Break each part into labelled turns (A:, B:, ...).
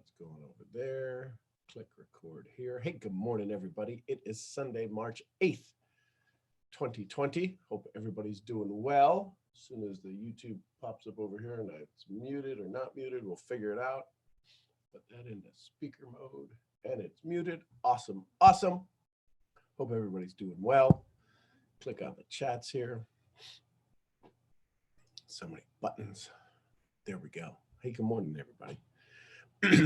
A: what's going over there. Click record here. Hey, good morning, everybody. It is Sunday, March 8th, 2020. Hope everybody's doing well. As soon as the YouTube pops up over here and it's muted or not muted, we'll figure it out. Put that into speaker mode and it's muted. Awesome. Awesome. Hope everybody's doing well. Click on the chats here. So many buttons. There we go. Hey, good morning, everybody.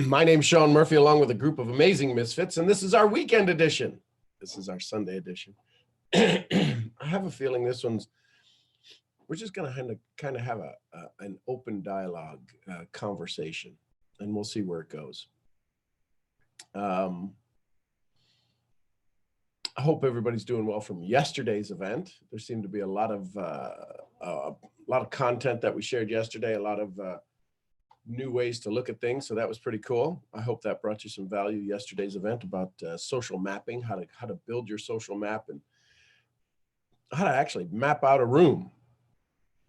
A: My name's Sean Murphy, along with a group of amazing misfits, and this is our weekend edition. This is our Sunday edition. I have a feeling this one's, we're just going to kind of have an open dialogue conversation, and we'll see where it goes. I hope everybody's doing well from yesterday's event. There seemed to be a lot of content that we shared yesterday, a lot of new ways to look at things. So that was pretty cool. I hope that brought you some value. Yesterday's event about social mapping, how to build your social map and how to actually map out a room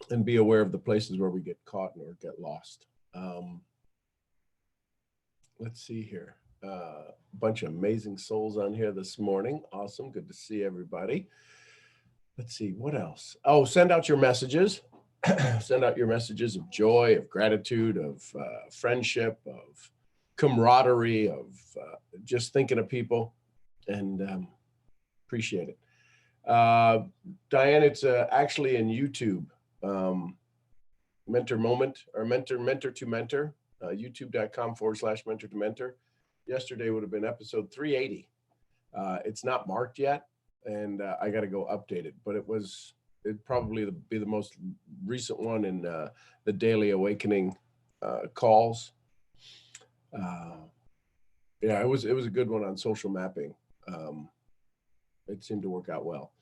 A: and be aware of the places where we get caught or get lost. Let's see here. A bunch of amazing souls on here this morning. Awesome. Good to see everybody. Let's see what else. Oh, send out your messages. Send out your messages of joy, of gratitude, of friendship, of camaraderie, of just thinking of people, and appreciate it. Diane, it's actually in YouTube, mentor moment or mentor to mentor, youtube.com/mentor to mentor. Yesterday would have been episode 380. It's not marked yet, and I got to go update it, but it'd probably be the most recent one in the daily awakening calls. Yeah, it was a good one on social mapping. It seemed to work out well.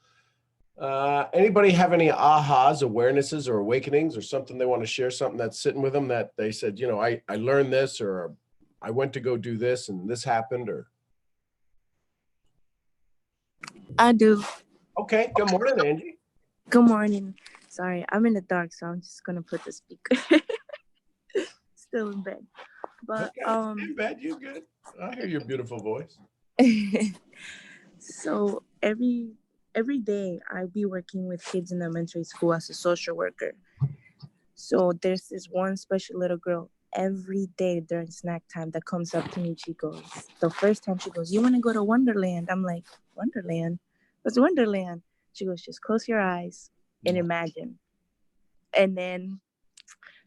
A: Anybody have any ahas, awarenesses, or awakenings, or something they want to share, something that's sitting with them that they said, I learned this, or I went to go do this and this happened, or?
B: I do.
A: Okay, good morning, Angie.
B: Good morning. Sorry, I'm in the dark, so I'm just gonna put the speaker. Still in bed, but
A: okay. In bed, you good? I hear your beautiful voice.
B: So every day I be working with kids in elementary school as a social worker. So there's this one special little girl every day during snack time that comes up to me. She goes, the first time she goes, "You want to go to WonderLand?" I'm like, "WonderLand? What's WonderLand?" She goes, "Just close your eyes and imagine." And then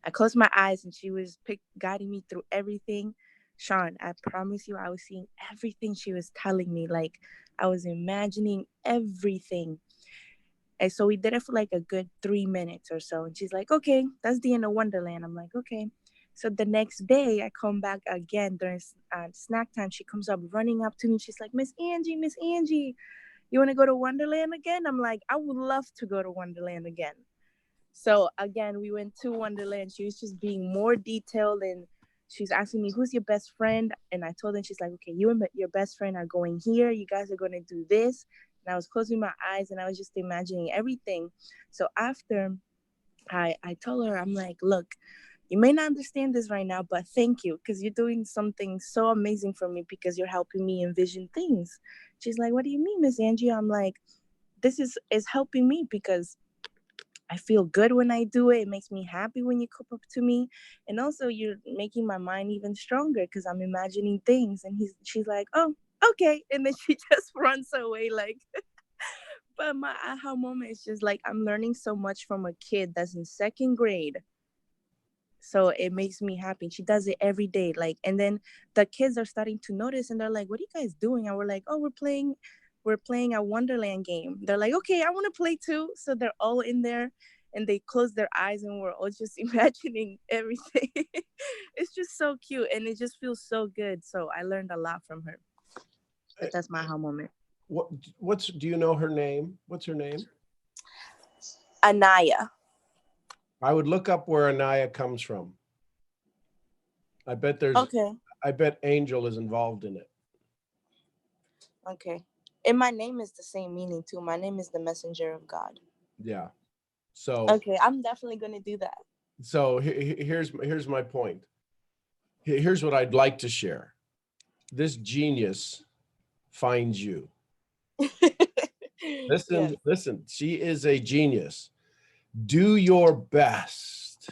B: I closed my eyes and she was guiding me through everything. Sean, I promise you, I was seeing everything she was telling me. Like, I was imagining everything. And so we did it for like a good 3 minutes or so. And she's like, "Okay, that's the end of WonderLand." I'm like, "Okay." So the next day I come back again during snack time. She comes up running up to me. She's like, Miss Angie, you want to go to WonderLand again?" I'm like, "I would love to go to WonderLand again." So again, we went to WonderLand. She was just being more detailed, and she's asking me, "Who's your best friend?" And I told her, she's like, "Okay, you and your best friend are going here. You guys are going to do this." And I was closing my eyes and I was just imagining everything. So after I told her, I'm like, "Look, you may not understand this right now, but thank you, because you're doing something so amazing for me because you're helping me envision things." She's like, "What do you mean, Miss Angie?" I'm like, "This is helping me because I feel good when I do it. It makes me happy when you come up to me. And also you're making my mind even stronger because I'm imagining things." And she's like, "Oh, okay." And then she just runs away like, but my aha moment is just like, I'm learning so much from a kid that's in second grade. So it makes me happy. She does it every day. Like, and then the kids are starting to notice and they're like, "What are you guys doing?" And we're like, "Oh, we're playing a WonderLand game." They're like, "Okay, I want to play too." So they're all in there and they close their eyes and we're all just imagining everything. It's just so cute and it just feels so good. So I learned a lot from her. But that's my aha moment.
A: Do you know her name? What's her name?
B: Anaya.
A: I would look up where Anaya comes from. I bet Angel is involved in it.
B: Okay. And my name is the same meaning too. My name is the messenger of God.
A: Yeah. So
B: okay, I'm definitely going to do that.
A: So here's my point. Here's what I'd like to share. This genius finds you.
B: Yes.
A: Listen, she is a genius. Do your best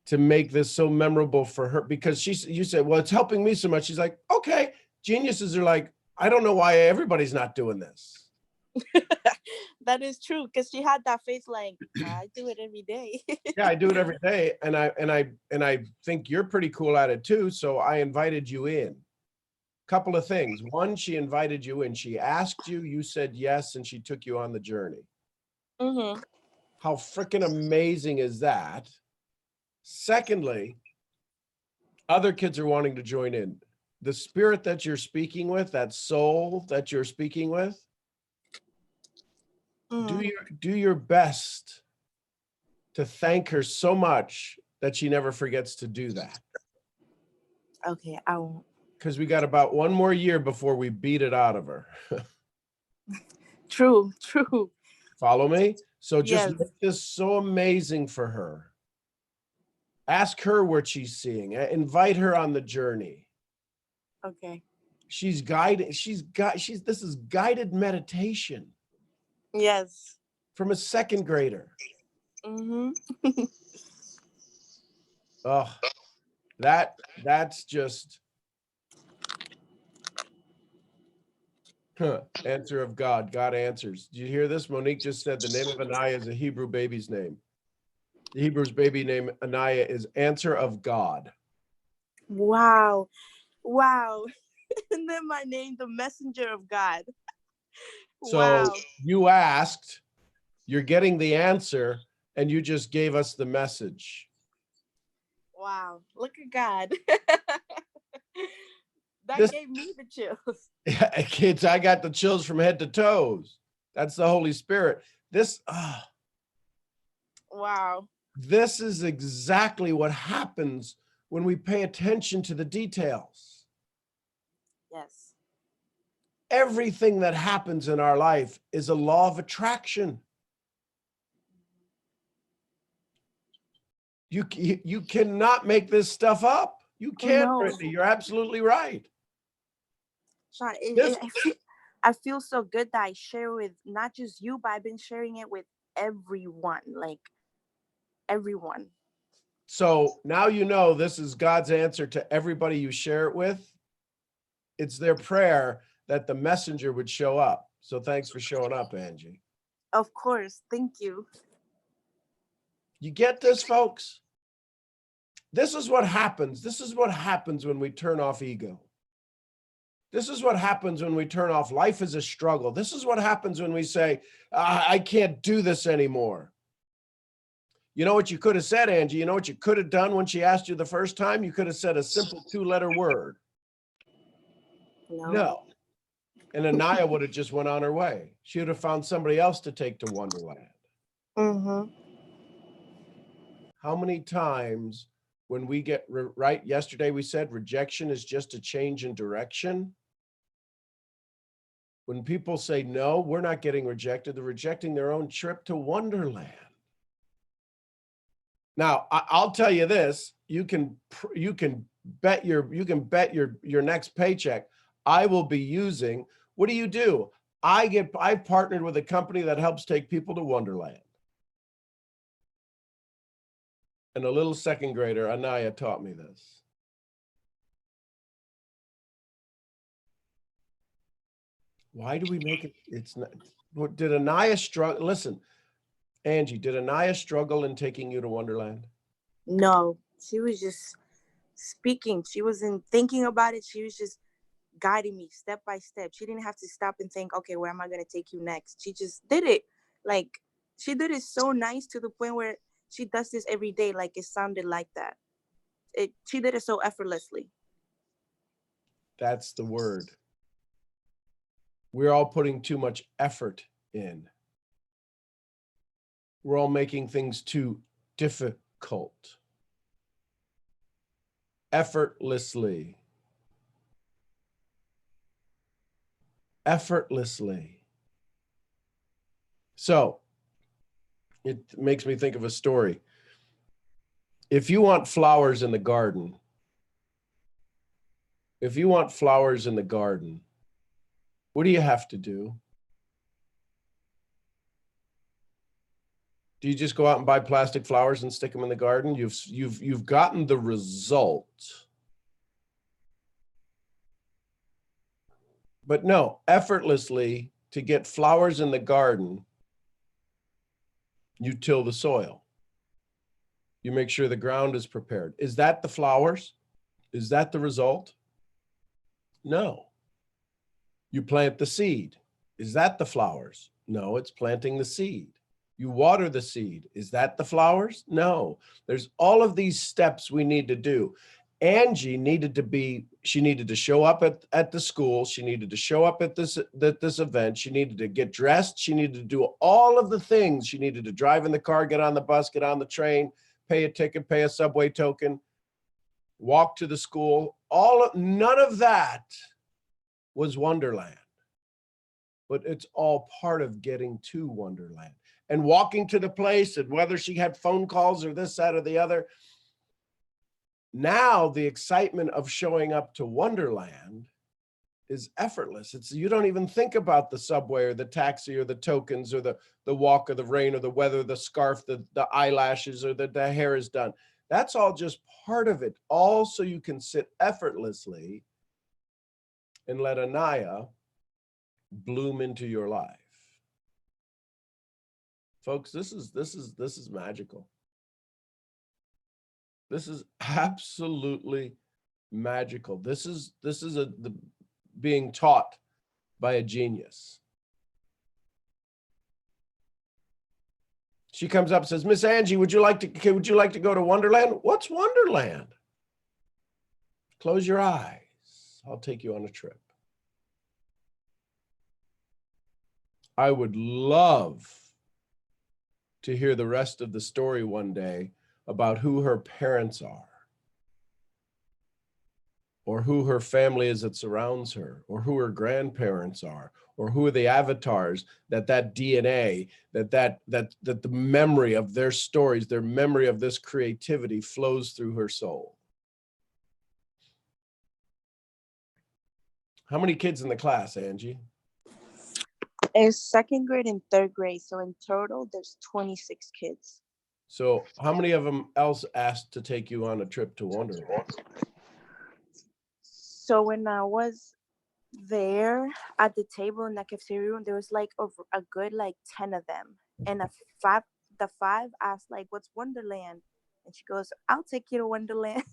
A: to make this so memorable for her, because you said, well, it's helping me so much. She's like, okay, geniuses are like, I don't know why everybody's not doing this.
B: That is true, because she had that face like, I do it every day.
A: Yeah, I do it every day, and I think you're pretty cool at it too. So I invited you in. Couple of things. One, she invited you in. She asked you, you said yes, and she took you on the journey.
B: Mm-hmm.
A: How freaking amazing is that? Secondly, other kids are wanting to join in. The spirit that you're speaking with, that soul that you're speaking with,
B: Mm-hmm.
A: do your best to thank her so much that she never forgets to do that.
B: Okay, I won't.
A: Because we got about one more year before we beat it out of her.
B: True.
A: Follow me? So just
B: Yes.
A: make this so amazing for her. Ask her what she's seeing. Invite her on the journey.
B: Okay.
A: She's guided. This is guided meditation
B: Yes.
A: from a second grader.
B: Mm-hmm.
A: Oh, that's just answer of God. God answers. Did you hear this? Monique just said the name of Anaya is a Hebrew baby's name. The Hebrew's baby name Anaya is answer of God.
B: Wow. And then my name, the messenger of God.
A: So
B: Wow.
A: you asked, you're getting the answer, and you just gave us the message.
B: Wow. Look at God. That gave me the chills.
A: Kids, I got the chills from head to toes. That's the Holy Spirit.
B: Wow.
A: This is exactly what happens when we pay attention to the details.
B: Yes.
A: Everything that happens in our life is a law of attraction. You cannot make this stuff up. You can't,
B: No.
A: Brittany. You're absolutely right.
B: Sean,
A: This,
B: I feel so good that I share with not just you, but I've been sharing it with everyone, like everyone.
A: so now you know this is God's answer to everybody you share it with. It's their prayer that the messenger would show up. So thanks for showing up, Angie.
B: Of course. Thank you.
A: You get this, folks? This is what happens. This is what happens when we turn off ego. This is what happens when we turn off life is a struggle. This is what happens when we say, I can't do this anymore. You know what you could have said, Angie? You know what you could have done when she asked you the first time? You could have said a simple 2-letter word. No. And Anaya would have just went on her way. She would have found somebody else to take to WonderLand.
B: Mm-hmm.
A: How many times when we get right, yesterday we said rejection is just a change in direction. When people say, no, we're not getting rejected, they're rejecting their own trip to WonderLand. Now, I'll tell you this, you can bet your next paycheck I will be using. What do? I've partnered with a company that helps take people to WonderLand. And a little second grader, Anaya, taught me this. Why do we make it? It's not. Did Anaya struggle? Listen, Angie, did Anaya struggle in taking you to WonderLand?
B: No, she was just speaking. She wasn't thinking about it. She was just guiding me step by step. She didn't have to stop and think, okay, where am I going to take you next? She just did it. Like, she did it so nice to the point where she does this every day. Like, it sounded like that. She did it so effortlessly.
A: That's the word. We're all putting too much effort in. We're all making things too difficult. Effortlessly. Effortlessly. So it makes me think of a story. If you want flowers in the garden, if you want flowers in the garden, what do you have to do? Do you just go out and buy plastic flowers and stick them in the garden? You've gotten the result. But no, effortlessly, to get flowers in the garden, you till the soil. You make sure the ground is prepared. Is that the flowers? Is that the result? No. You plant the seed. Is that the flowers? No, it's planting the seed. You water the seed. Is that the flowers? No. There's all of these steps we need to do. Angie needed to show up at the school. She needed to show up at this event. She needed to get dressed. She needed to do all of the things. She needed to drive in the car, get on the bus, get on the train, pay a ticket, pay a subway token, walk to the school. None of that was Wonderland. But it's all part of getting to Wonderland and walking to the place, and whether she had phone calls or this, that, or the other. Now the excitement of showing up to Wonderland is effortless. You don't even think about the subway or the taxi or the tokens or the walk or the rain or the weather, the scarf, the eyelashes or the hair is done. That's all just part of it. All so you can sit effortlessly and let Anaya bloom into your life. Folks, this is magical. This is absolutely magical. This is being taught by a genius. She comes up and says, Miss Angie, would you like to go to Wonderland? What's Wonderland? Close your eyes. I'll take you on a trip. I would love to hear the rest of the story one day about who her parents are, or who her family is that surrounds her, or who her grandparents are, or who are the avatars that DNA, that the memory of their stories, their memory of this creativity flows through her soul. How many kids in the class, Angie?
B: It's second grade and third grade. So in total, there's 26 kids.
A: So how many of them else asked to take you on a trip to Wonderland?
B: So when I was there at the table in the cafeteria room, there was like a good like 10 of them. And the five asked like, what's Wonderland? And she goes, I'll take you to Wonderland.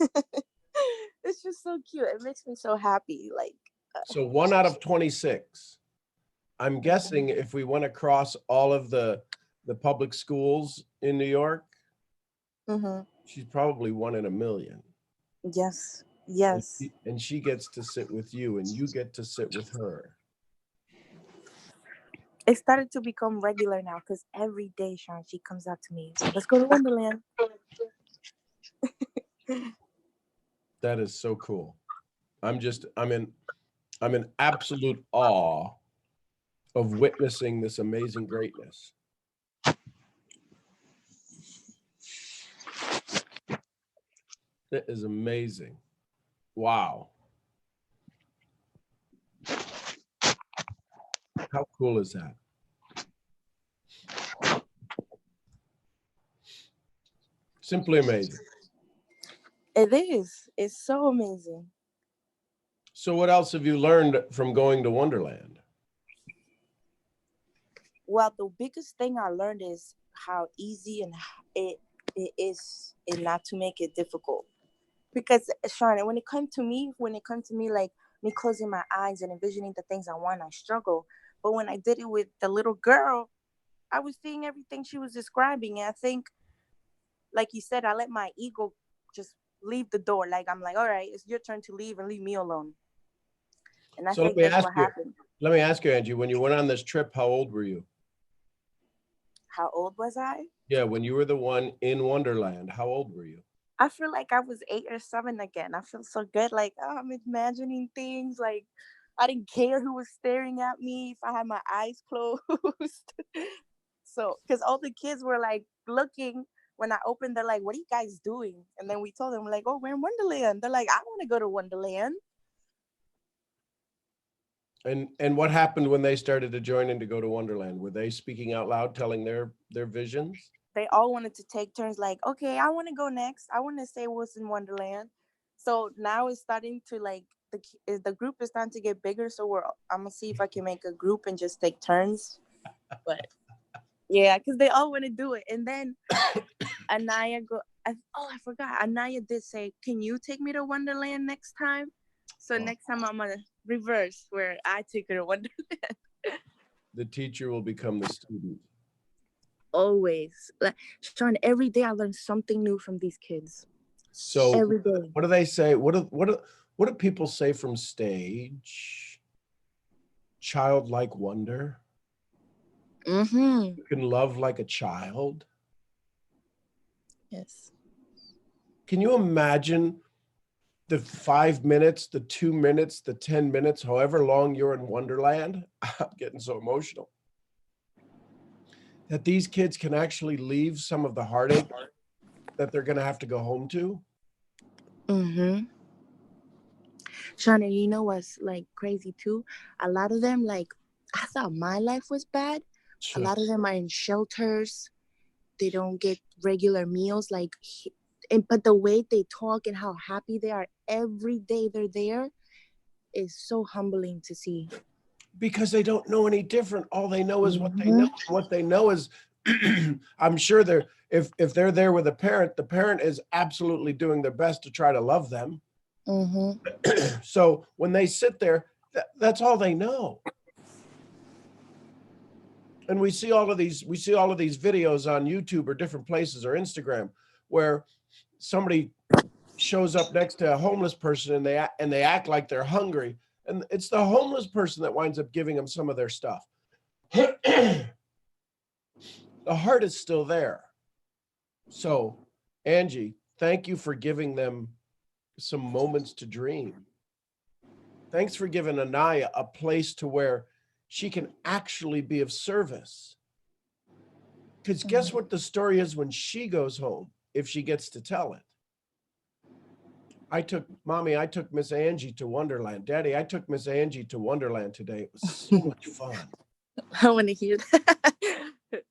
B: It's just so cute. It makes me so happy. Like,
A: so 1 out of 26. I'm guessing if we went across all of the public schools in New York, she's probably 1 in a million.
B: Yes.
A: And she gets to sit with you, and you get to sit with her.
B: It started to become regular now because every day, Sean, she comes up to me. Let's go to Wonderland.
A: That is so cool. I'm in absolute awe of witnessing this amazing greatness. It is amazing. Wow. How cool is that? Simply amazing.
B: It is. It's so amazing.
A: So what else have you learned from going to Wonderland?
B: Well, the biggest thing I learned is how easy and it is, and not to make it difficult. Because Sean, when it comes to me, like me closing my eyes and envisioning the things I want, I struggle. But when I did it with the little girl, I was seeing everything she was describing. And I think, like you said, I let my ego just leave the door. Like, I'm like, all right, it's your turn to leave and leave me alone. And I think that's what happened.
A: Let me ask you, Angie, when you went on this trip, how old were you?
B: How old was I?
A: Yeah, when you were the one in Wonderland, how old were you?
B: I feel like I was 8 or 7 again. I feel so good. Like, oh, I'm imagining things. Like, I didn't care who was staring at me if I had my eyes closed. So, because all the kids were like looking when I opened, they're like, what are you guys doing? And then we told them, like, oh, we're in Wonderland. They're like, I want to go to Wonderland.
A: And what happened when they started to join in to go to Wonderland? Were they speaking out loud, telling their visions?
B: They all wanted to take turns, like, okay, I want to go next. I want to say what's in Wonderland. So now it's starting to like the group is starting to get bigger. So I'm gonna see if I can make a group and just take turns. But yeah, because they all want to do it. And then Anaya I forgot. Anaya did say, "Can you take me to Wonderland next time?" So next time I'm gonna reverse where I take her to Wonderland.
A: The teacher will become the student.
B: Always, like Sean. Every day I learn something new from these kids.
A: So
B: every day.
A: what do they say? What do people say from stage? Childlike wonder.
B: Mm-hmm.
A: You can love like a child.
B: Yes.
A: Can you imagine the 5 minutes, the 2 minutes, the 10 minutes, however long you're in Wonderland? I'm getting so emotional. That these kids can actually leave some of the heartache that they're going to have to go home to.
B: Mm-hmm. Shauna, you know what's like crazy too? A lot of them, like, I thought my life was bad.
A: Sure.
B: A lot of them are in shelters. They don't get regular meals. But the way they talk and how happy they are every day they're there is so humbling to see.
A: Because they don't know any different. All they know is what they know. What they know is, I'm sure if they're there with a parent, the parent is absolutely doing their best to try to love them.
B: Mm-hmm.
A: So when they sit there, that's all they know. And we see all of these videos on YouTube or different places or Instagram where somebody shows up next to a homeless person and they act like they're hungry, and it's the homeless person that winds up giving them some of their stuff. The heart is still there. So, Angie, thank you for giving them some moments to dream. Thanks for giving Anaya a place to where she can actually be of service. Because guess what the story is when she goes home, if she gets to tell it? I took Miss Angie to Wonderland. Daddy, I took Miss Angie to Wonderland today. It was so much fun.
B: I want to hear that.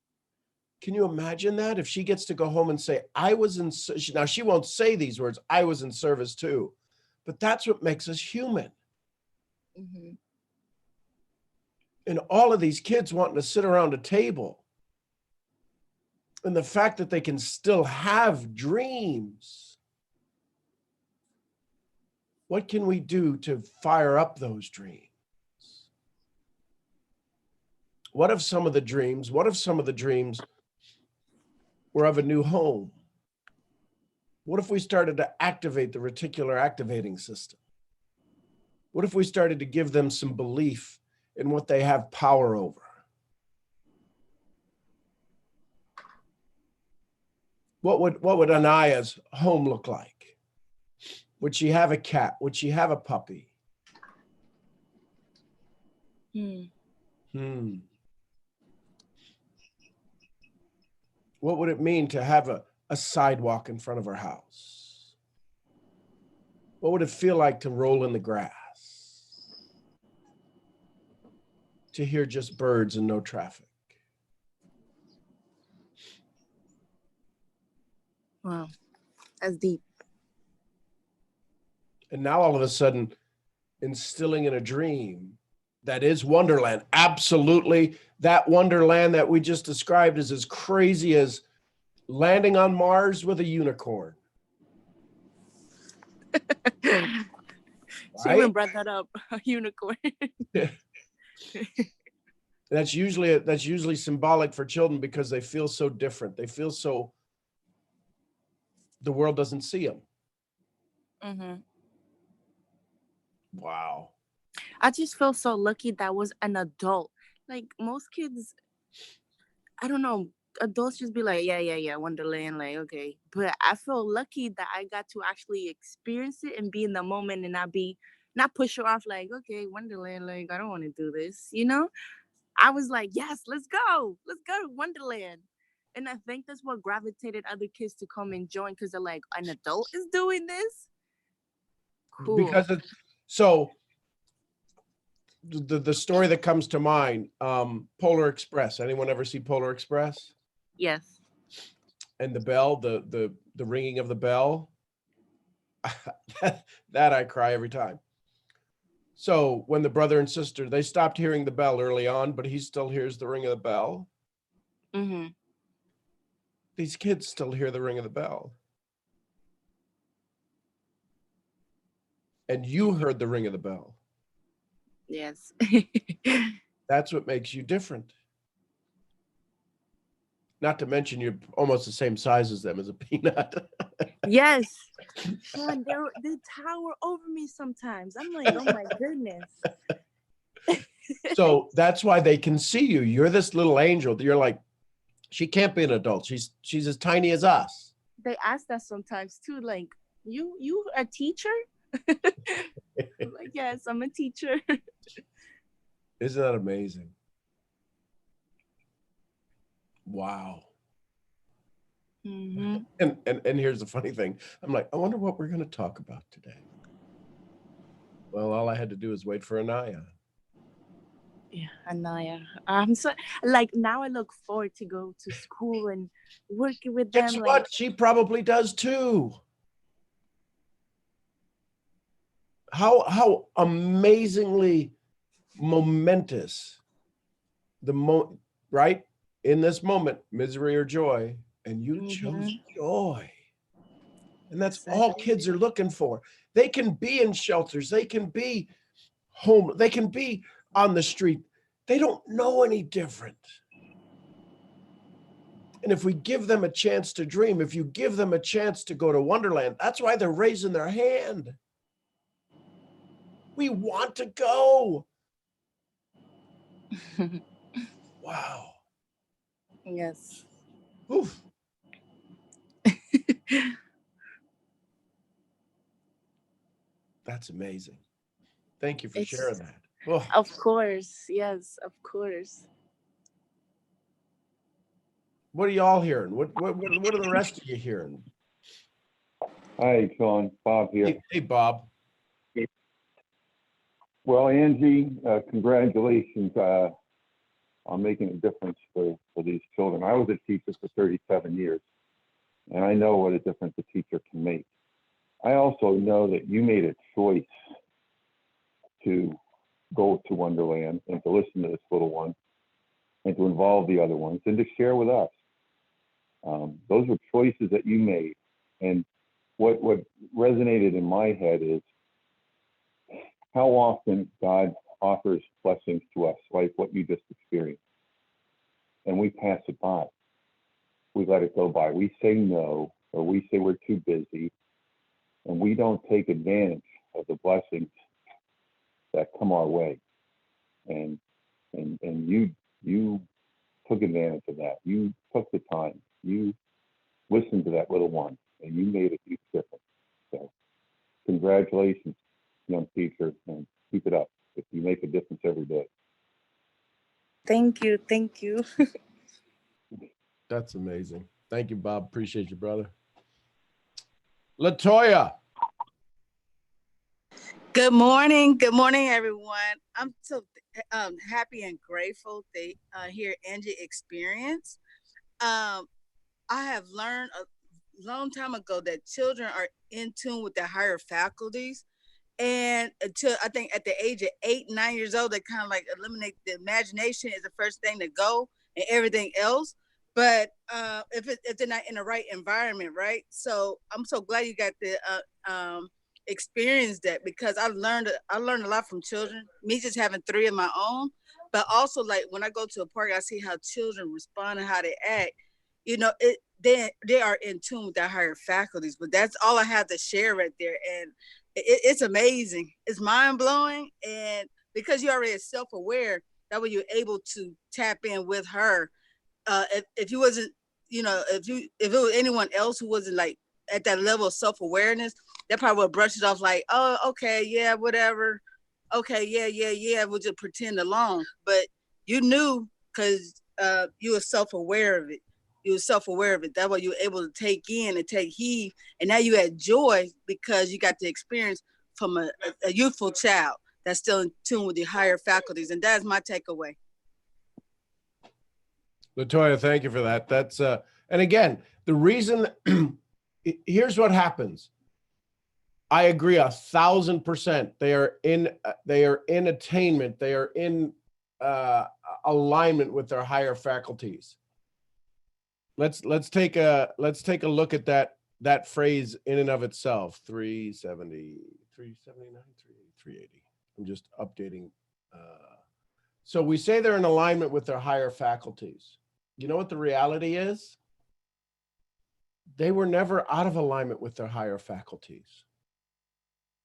A: Can you imagine that? If she gets to go home and say, I was in, now she won't say these words, I was in service too, but that's what makes us human.
B: Mm-hmm.
A: And all of these kids wanting to sit around a table, and the fact that they can still have dreams. What can we do to fire up those dreams? What if some of the dreams were of a new home? What if we started to activate the reticular activating system? What if we started to give them some belief in what they have power over? What would Anaya's home look like? Would she have a cat? Would she have a puppy? What would it mean to have a sidewalk in front of her house? What would it feel like to roll in the grass? To hear just birds and no traffic?
B: Wow, that's deep.
A: And now all of a sudden, instilling in a dream that is Wonderland. Absolutely. That Wonderland that we just described is as crazy as landing on Mars with a unicorn.
B: She even brought that up, a unicorn.
A: That's usually symbolic for children because they feel so different. They feel so, the world doesn't see them.
B: Mm-hmm.
A: Wow.
B: I just feel so lucky that I was an adult. Like most kids, I don't know, adults just be like, yeah, Wonderland, like, okay. But I feel lucky that I got to actually experience it and be in the moment and not push her off like, okay, Wonderland, like, I don't want to do this, you know? I was like, yes, let's go to Wonderland. And I think that's what gravitated other kids to come and join because they're like, an adult is doing this? Cool.
A: Because so the story that comes to mind, Polar Express. Anyone ever see Polar Express?
B: Yes.
A: And the bell, the ringing of the bell, that I cry every time. So when the brother and sister, they stopped hearing the bell early on, but he still hears the ring of the bell.
B: Mm-hmm.
A: These kids still hear the ring of the bell. And you heard the ring of the bell.
B: Yes.
A: That's what makes you different. Not to mention you're almost the same size as them as a peanut.
B: Yes. Sean, they tower over me sometimes. I'm like, oh my goodness.
A: So that's why they can see you. You're this little angel. You're like, she can't be an adult. She's as tiny as us.
B: They ask that sometimes too, like, you a teacher? I'm like, yes, I'm a teacher.
A: Isn't that amazing? Wow.
B: Mm-hmm.
A: And here's the funny thing. I'm like, I wonder what we're going to talk about today. Well, all I had to do is wait for Anaya.
B: Yeah, Anaya. I'm so like now I look forward to go to school and working with them.
A: Guess
B: Like,
A: what? She probably does too. How amazingly momentous right? In this moment, misery or joy, and you chose joy. And that's all kids are looking for. They can be in shelters, they can be home, they can be on the street. They don't know any different. And if we give them a chance to dream, if you give them a chance to go to Wonderland, that's why they're raising their hand. We want to go. Wow.
B: yes.
A: Oof. That's amazing. Thank you for sharing that. Oh.
B: Of course. Yes, of course.
A: What are y'all hearing? What are the rest of you hearing?
C: Hi, Sean. Bob here.
A: Hey, Bob.
C: Well, Angie, congratulations on making a difference for these children. I was a teacher for 37 years, and I know what a difference a teacher can make. I also know that you made a choice to go to Wonderland and to listen to this little one and to involve the other ones and to share with us. Those were choices that you made. And what resonated in my head is how often God offers blessings to us, like what you just experienced. And we pass it by. We let it go by. We say no, or we say we're too busy, and we don't take advantage of the blessings that come our way. And you took advantage of that. You took the time. You listened to that little one, and you made a huge difference. So congratulations, young teacher, and keep it up. If you make a difference every day.
B: Thank you. Thank you.
A: That's amazing. Thank you, Bob. Appreciate you, brother. LaToya.
D: Good morning. Good morning, everyone. I'm so happy and grateful to hear Angie experience. I have learned a long time ago that children are in tune with their higher faculties. And until I think at the age of 8, 9 years old, they kind of like eliminate the imagination is the first thing to go and everything else. But if they're not in the right environment, right? So I'm so glad you got the experience that, because I learned a lot from children, me just having 3 of my own, but also like when I go to a park, I see how children respond and how they act. You know, they are in tune with their higher faculties. But that's all I have to share right there, and it's amazing. It's mind blowing, and because you're already self-aware, that way you're able to tap in with her. If you wasn't, you know, if it was anyone else who wasn't like at that level of self-awareness, they probably would brush it off like, oh, okay, yeah, whatever. Okay, yeah, we'll just pretend along. But you knew because you were self-aware of it. You were self-aware of it. That way you were able to take in and take heed. And now you had joy because you got the experience from a youthful child. that's still in tune with the higher faculties. And that is my takeaway.
A: Latoya, thank you for that. That's and again, the reason here's what happens. I agree 1,000%. They are in attainment. They are in alignment with their higher faculties. Let's take a look at that phrase in and of itself. 370, 379, 380. I'm just updating. So we say they're in alignment with their higher faculties. You know what the reality is? They were never out of alignment with their higher faculties.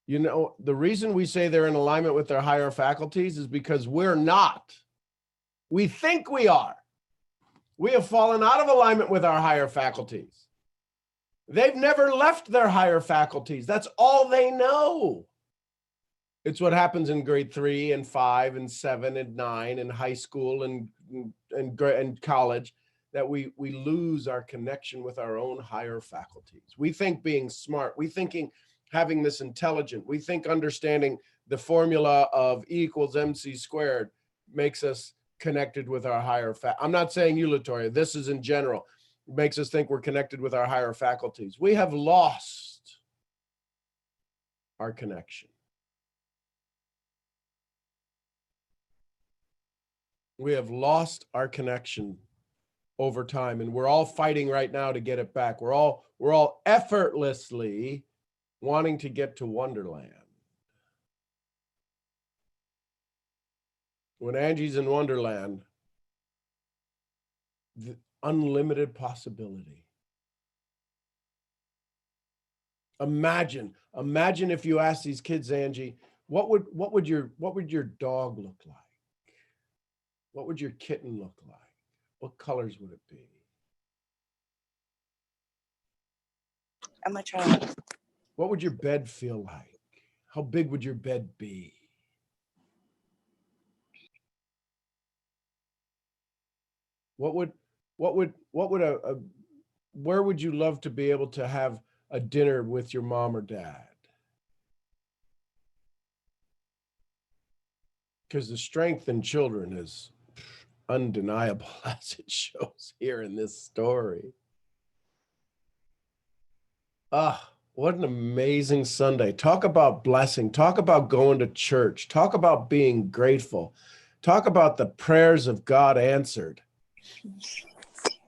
A: You know, the reason we say they're in alignment with their higher faculties is because we're not. We think we are. We have fallen out of alignment with our higher faculties. They've never left their higher faculties. That's all they know. It's what happens in grade 3 and 5 and 7 and 9 and high school and college, that we lose our connection with our own higher faculties. We think being smart, we thinking having this intelligent, we think understanding the formula of E equals MC squared makes us connected with our higher I'm not saying you, Latoya, this is in general, makes us think we're connected with our higher faculties. We have lost our connection. We have lost our connection over time, and we're all fighting right now to get it back. We're all effortlessly wanting to get to Wonderland. When Angie's in Wonderland, the unlimited possibility. Imagine if you ask these kids, Angie, what would your dog look like? What would your kitten look like? What colors would it be?
B: I'm gonna try.
A: What would your bed feel like? How big would your bed be? What would where would you love to be able to have a dinner with your mom or dad? Because the strength in children is undeniable, as it shows here in this story. What an amazing Sunday. Talk about blessing. Talk about going to church. Talk about being grateful. Talk about the prayers of God answered.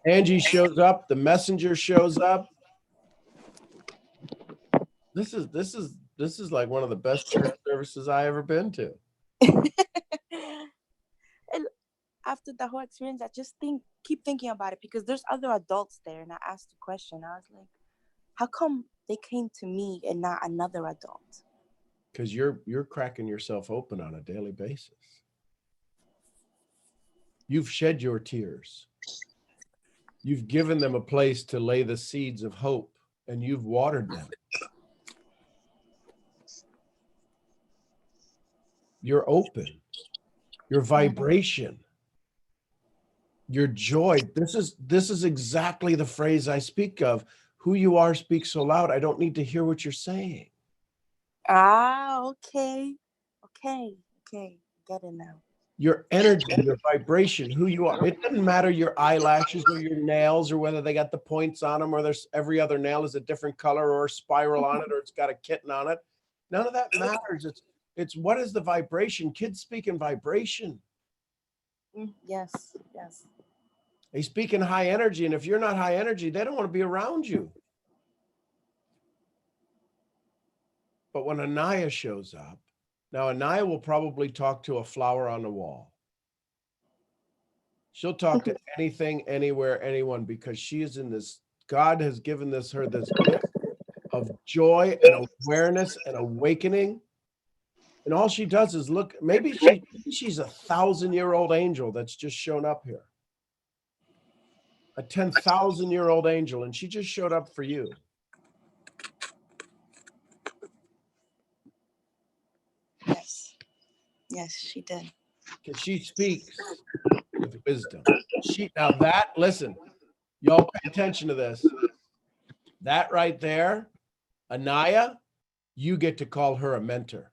A: Angie shows up. The messenger shows up. This is like one of the best church services I ever been to.
B: And after the whole experience, I just keep thinking about it, because there's other adults there, and I asked the question. I was like, how come they came to me and not another adult?
A: Because you're cracking yourself open on a daily basis. You've shed your tears. You've given them a place to lay the seeds of hope, and you've watered them. You're open. Your vibration, your joy. This is exactly the phrase I speak of. Who you are speaks so loud, I don't need to hear what you're saying.
B: Okay. Get it now.
A: Your energy, your vibration, who you are. It doesn't matter your eyelashes or your nails, or whether they got the points on them, or there's every other nail is a different color, or a spiral on it, or it's got a kitten on it. None of that matters. It's what is the vibration? Kids speak in vibration.
B: Yes.
A: They speak in high energy, and if you're not high energy, they don't want to be around you. But when Anaya shows up, now Anaya will probably talk to a flower on the wall. She'll talk to anything, anywhere, anyone, because she is in this, God has given her this gift of joy and awareness and awakening. And all she does is look, maybe she's a 1,000-year-old angel that's just shown up here. A 10,000-year-old angel, and she just showed up for you.
B: Yes, she did.
A: Because she speaks with wisdom. Listen, y'all pay attention to this. That right there, Anaya, you get to call her a mentor.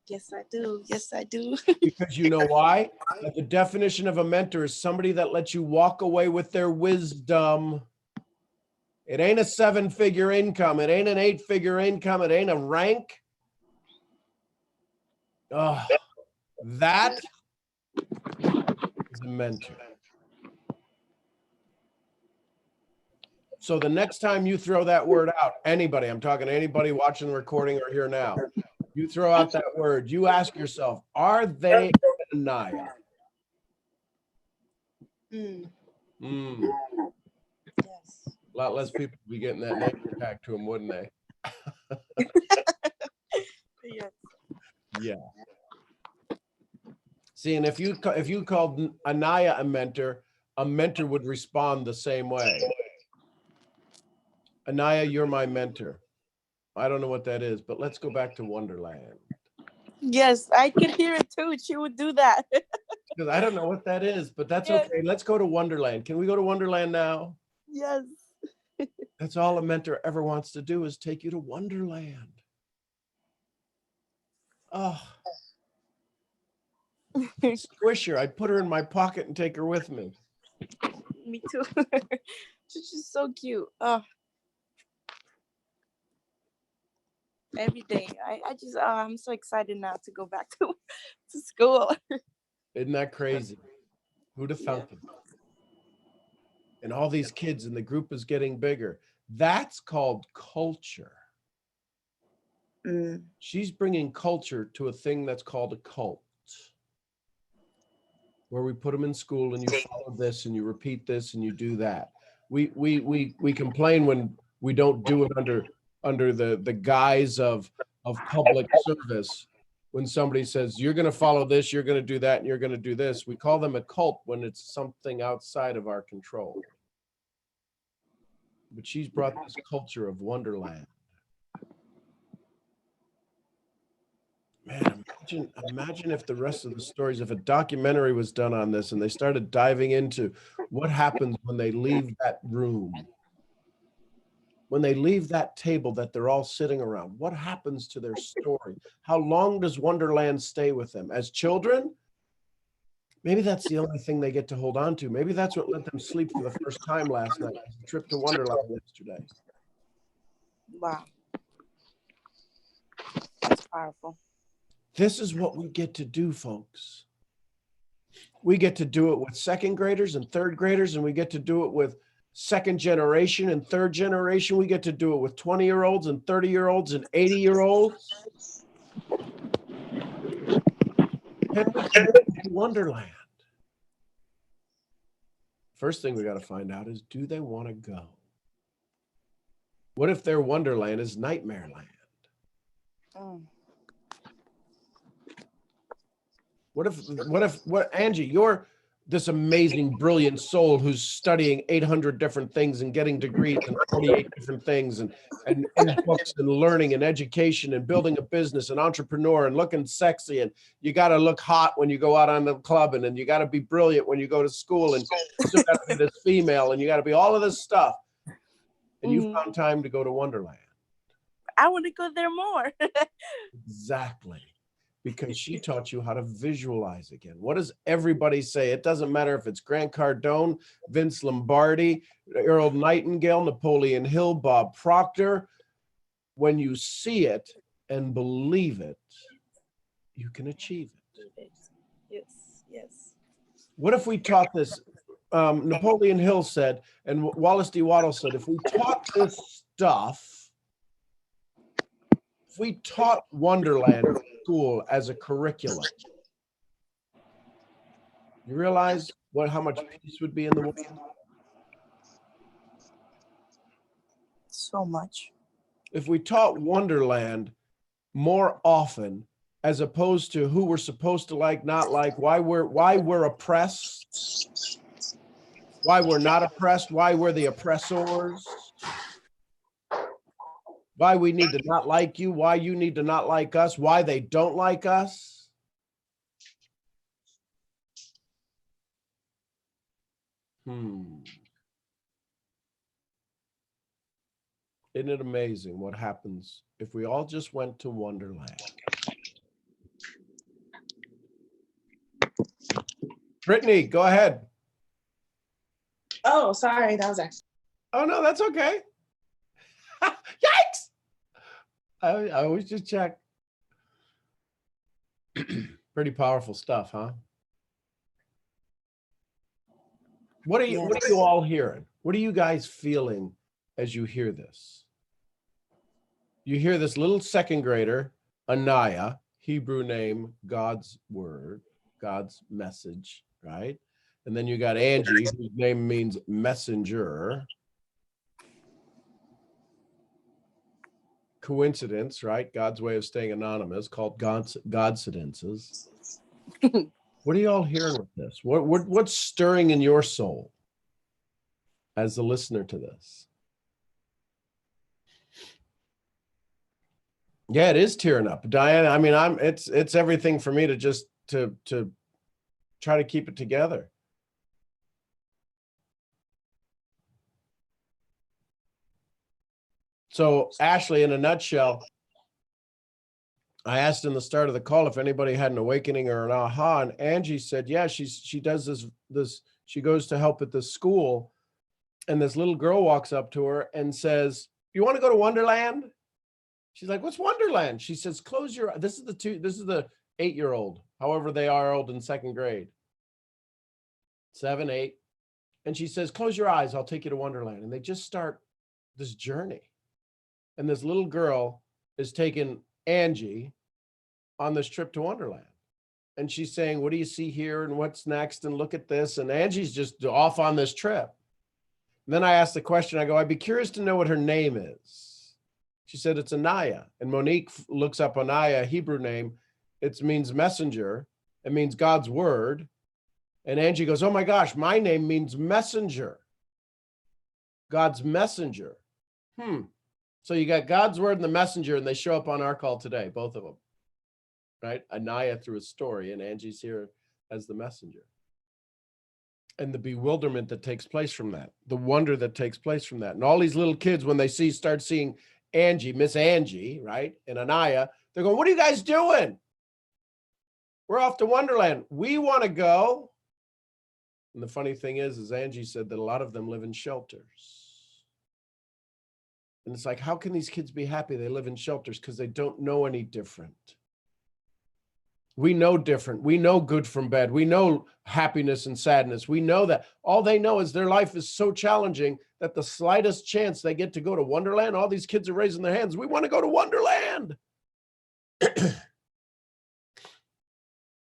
B: Yes, I do. Yes, I do.
A: Because you know why? The definition of a mentor is somebody that lets you walk away with their wisdom. It ain't a 7-figure income. It ain't an 8-figure income. It ain't a rank. Oh, that is a mentor. So the next time you throw that word out, anybody, I'm talking to anybody watching the recording or here now, you throw out that word, you ask yourself, are they Anaya?
B: Mm,
A: A
B: yes.
A: lot less people would be getting that name tag to them, wouldn't they?
B: Yes.
A: Yeah. See, and if you called Anaya a mentor would respond the same way. Anaya, you're my mentor. I don't know what that is, but let's go back to WonderLand.
B: Yes, I could hear it too. She would do that.
A: Because I don't know what that is, but that's
B: Yes.
A: okay. Let's go to WonderLand. Can we go to WonderLand now?
B: Yes.
A: That's all a mentor ever wants to do is take you to WonderLand. Oh, squish her. I'd put her in my pocket and take her with me.
B: Me too. She's just so cute. Oh, every day. I just, I'm so excited now to go back to school.
A: Isn't that crazy? Who'd have thunk it? And all these kids and the group is getting bigger. That's called culture.
B: Mm.
A: She's bringing culture to a thing that's called a cult, where we put them in school and you follow this and you repeat this and you do that. We complain when we don't do it under the guise of public service. When somebody says, you're going to follow this, you're going to do that, and you're going to do this, we call them a cult when it's something outside of our control. But she's brought this culture of WonderLand. Man, imagine if the rest of the stories, if a documentary was done on this and they started diving into what happens when they leave that room, when they leave that table that they're all sitting around, what happens to their story? How long does WonderLand stay with them? As children, maybe that's the only thing they get to hold on to. Maybe that's what let them sleep for the first time last night, the trip to WonderLand yesterday.
B: Wow. That's powerful.
A: This is what we get to do, folks. We get to do it with second graders and third graders, and we get to do it with second generation and third generation. We get to do it with 20-year-olds and 30-year-olds and 80-year-olds. Can we take them to WonderLand? First thing we got to find out is, do they want to go? What if their WonderLand is Nightmare Land?
B: Mm.
A: What Angie, you're this amazing, brilliant soul who's studying 800 different things and getting degrees in 48 different things and books and learning and education and building a business and entrepreneur and looking sexy. And you got to look hot when you go out on the club, and then you got to be brilliant when you go to school, and you still got to be this female, and you got to be all of this stuff. And you found time to go to WonderLand.
B: I want to go there more.
A: Exactly. Because she taught you how to visualize again. What does everybody say? It doesn't matter if it's Grant Cardone, Vince Lombardi, Earl Nightingale, Napoleon Hill, Bob Proctor. When you see it and believe it, you can achieve it.
B: Yes, yes.
A: What if we taught this? Napoleon Hill said, and Wallace D. Waddell said, if we taught this stuff, if we taught WonderLand in school as a curriculum, you realize how much peace would be in the world?
B: So much.
A: If we taught WonderLand more often, as opposed to who we're supposed to like, not like, why we're oppressed, why we're not oppressed, why we're the oppressors, why we need to not like you, why you need to not like us, why they don't like us. Isn't it amazing what happens if we all just went to WonderLand? Brittany, go ahead.
E: Oh, sorry, that was actually.
A: Oh, no, that's okay. Yikes! I always just check. Pretty powerful stuff, huh? What are you all hearing? What are you guys feeling as you hear this? You hear this little second grader, AhHa, Hebrew name, God's word, God's message, right? And then you got Angie, whose name means messenger. Coincidence, right? God's way of staying anonymous, called Godcidences. What are you all hearing with this? What's stirring in your soul as the listener to this? Yeah, it is tearing up, Diane. I mean, it's everything for me to just to try to keep it together. So, Ashley, in a nutshell, I asked in the start of the call if anybody had an awakening or an AhHa, and Angie said, yeah, she does this. She goes to help at this school, and this little girl walks up to her and says, "You want to go to WonderLand?" She's like, "What's WonderLand?" She says, "Close your eyes." This is the 8-year-old, however they are old in second grade, 7, 8, and she says, "Close your eyes. I'll take you to WonderLand." And they just start this journey. And this little girl is taking Angie on this trip to WonderLand. And she's saying, "What do you see here? And what's next? And look at this." And Angie's just off on this trip. And then I asked the question, I go, "I'd be curious to know what her name is." She said, "It's AhHa." And Monique looks up AhHa, Hebrew name. It means messenger. It means God's word. And Angie goes, "Oh my gosh, my name means messenger. God's messenger." So you got God's word and the messenger, and they show up on our call today, both of them, right? AhHa through a story, and Angie's here as the messenger. And the bewilderment that takes place from that, the wonder that takes place from that. And all these little kids, when they start seeing Angie, Miss Angie, right, and AhHa, they're going, "What are you guys doing? We're off to WonderLand. We want to go." And the funny thing is Angie said that a lot of them live in shelters. And it's like, how can these kids be happy? They live in shelters because they don't know any different. We know different. We know good from bad. We know happiness and sadness. We know that. All they know is their life is so challenging that the slightest chance they get to go to WonderLand, all these kids are raising their hands. "We want to go to WonderLand."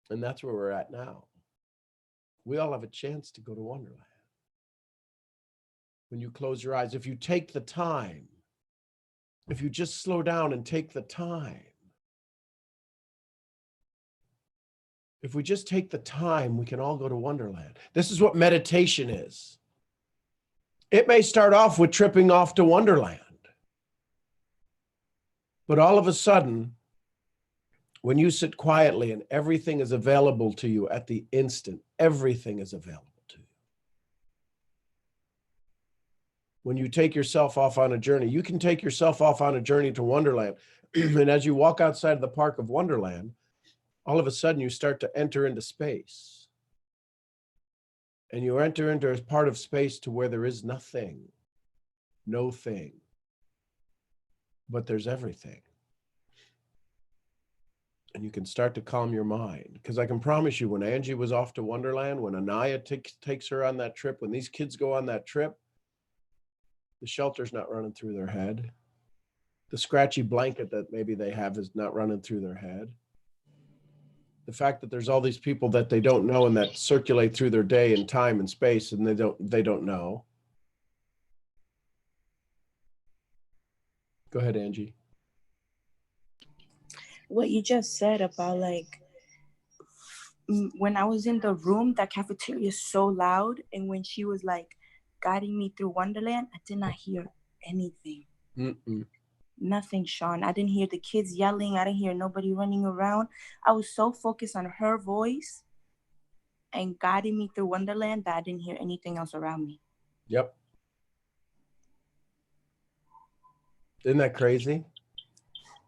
A: And that's where we're at now. We all have a chance to go to WonderLand. When you close your eyes, if you take the time, if you just slow down and take the time, if we just take the time, we can all go to WonderLand. This is what meditation is. It may start off with tripping off to WonderLand, but all of a sudden, when you sit quietly and everything is available to you at the instant, everything is available to you. When you take yourself off on a journey, you can take yourself off on a journey to WonderLand. And as you walk outside of the park of WonderLand, all of a sudden you start to enter into space. And you enter into a part of space to where there is nothing, no thing, but there's everything. And you can start to calm your mind. Because I can promise you, when Angie was off to WonderLand, when AhHa takes her on that trip, when these kids go on that trip, the shelter's not running through their head. The scratchy blanket that maybe they have is not running through their head. The fact that there's all these people that they don't know and that circulate through their day and time and space, and they don't know. Go ahead, Angie.
B: What you just said about like when I was in the room, that cafeteria is so loud, and when she was like guiding me through WonderLand, I did not hear anything. Nothing, Sean. I didn't hear the kids yelling. I didn't hear nobody running around. I was so focused on her voice and guiding me through WonderLand that I didn't hear anything else around me.
A: Yep. Isn't that crazy?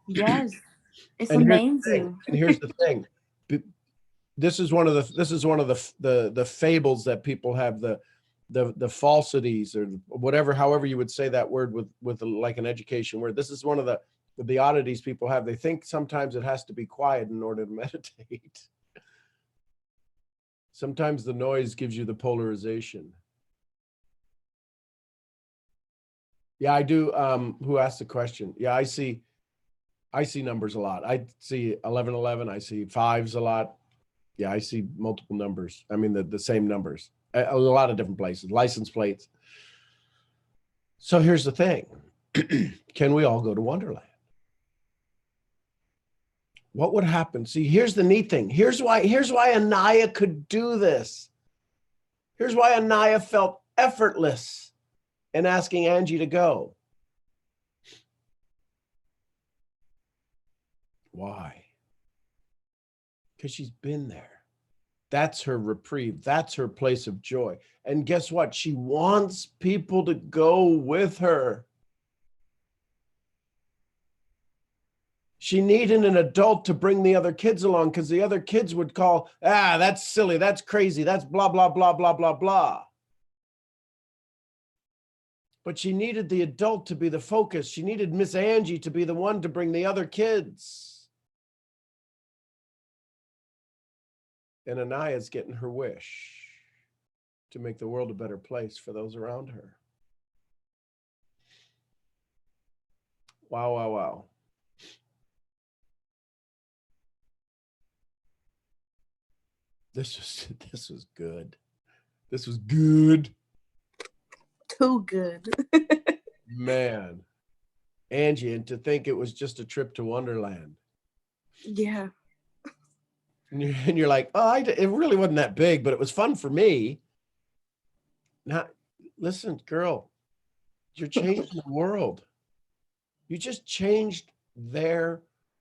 B: Yes. It's
A: And
B: amazing.
A: here's the thing. this is one of the fables that people have, the falsities or whatever, however you would say that word with like an education word. This is one of the oddities people have. They think sometimes it has to be quiet in order to meditate. Sometimes the noise gives you the polarization. Yeah, I do. Who asked the question? Yeah, I see numbers a lot. I see 1111. I see fives a lot. Yeah, I see multiple numbers. I mean, the same numbers. A lot of different places, license plates. So here's the thing. Can we all go to Wonderland? What would happen? See, here's the neat thing. Here's why AhHa could do this. Here's why AhHa felt effortless in asking Angie to go. Why? Because she's been there. That's her reprieve. That's her place of joy. And guess what? She wants people to go with her. She needed an adult to bring the other kids along because the other kids would call, that's silly, that's crazy, that's blah, blah, blah, blah, blah, blah. But she needed the adult to be the focus. She needed Miss Angie to be the one to bring the other kids. And AhHa's getting her wish to make the world a better place for those around her. Wow, wow, wow. This was good. This was good.
B: Too good.
A: Man. Angie, and to think it was just a trip to Wonderland.
B: Yeah.
A: And you're like, it really wasn't that big, but it was fun for me. Now, listen, girl, you're changing the world. You just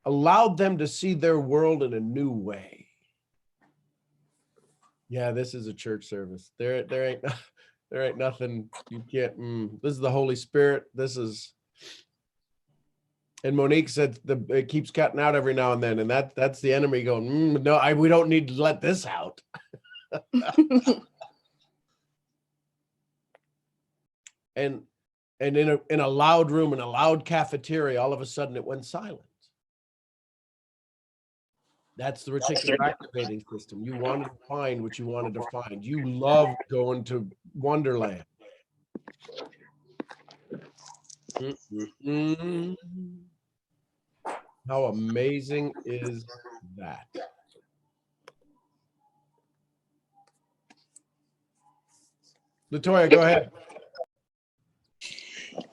A: allowed them to see their world in a new way. Yeah, this is a church service. There ain't nothing you can't. This is the Holy Spirit. And Monique said it keeps cutting out every now and then, and that's the enemy going, no, we don't need to let this out. and in a loud room, in a loud cafeteria, all of a sudden it went silent. That's the reticular activating system. You wanted to find what you wanted to find. You love going to Wonderland. How amazing is that? Latoya, go ahead.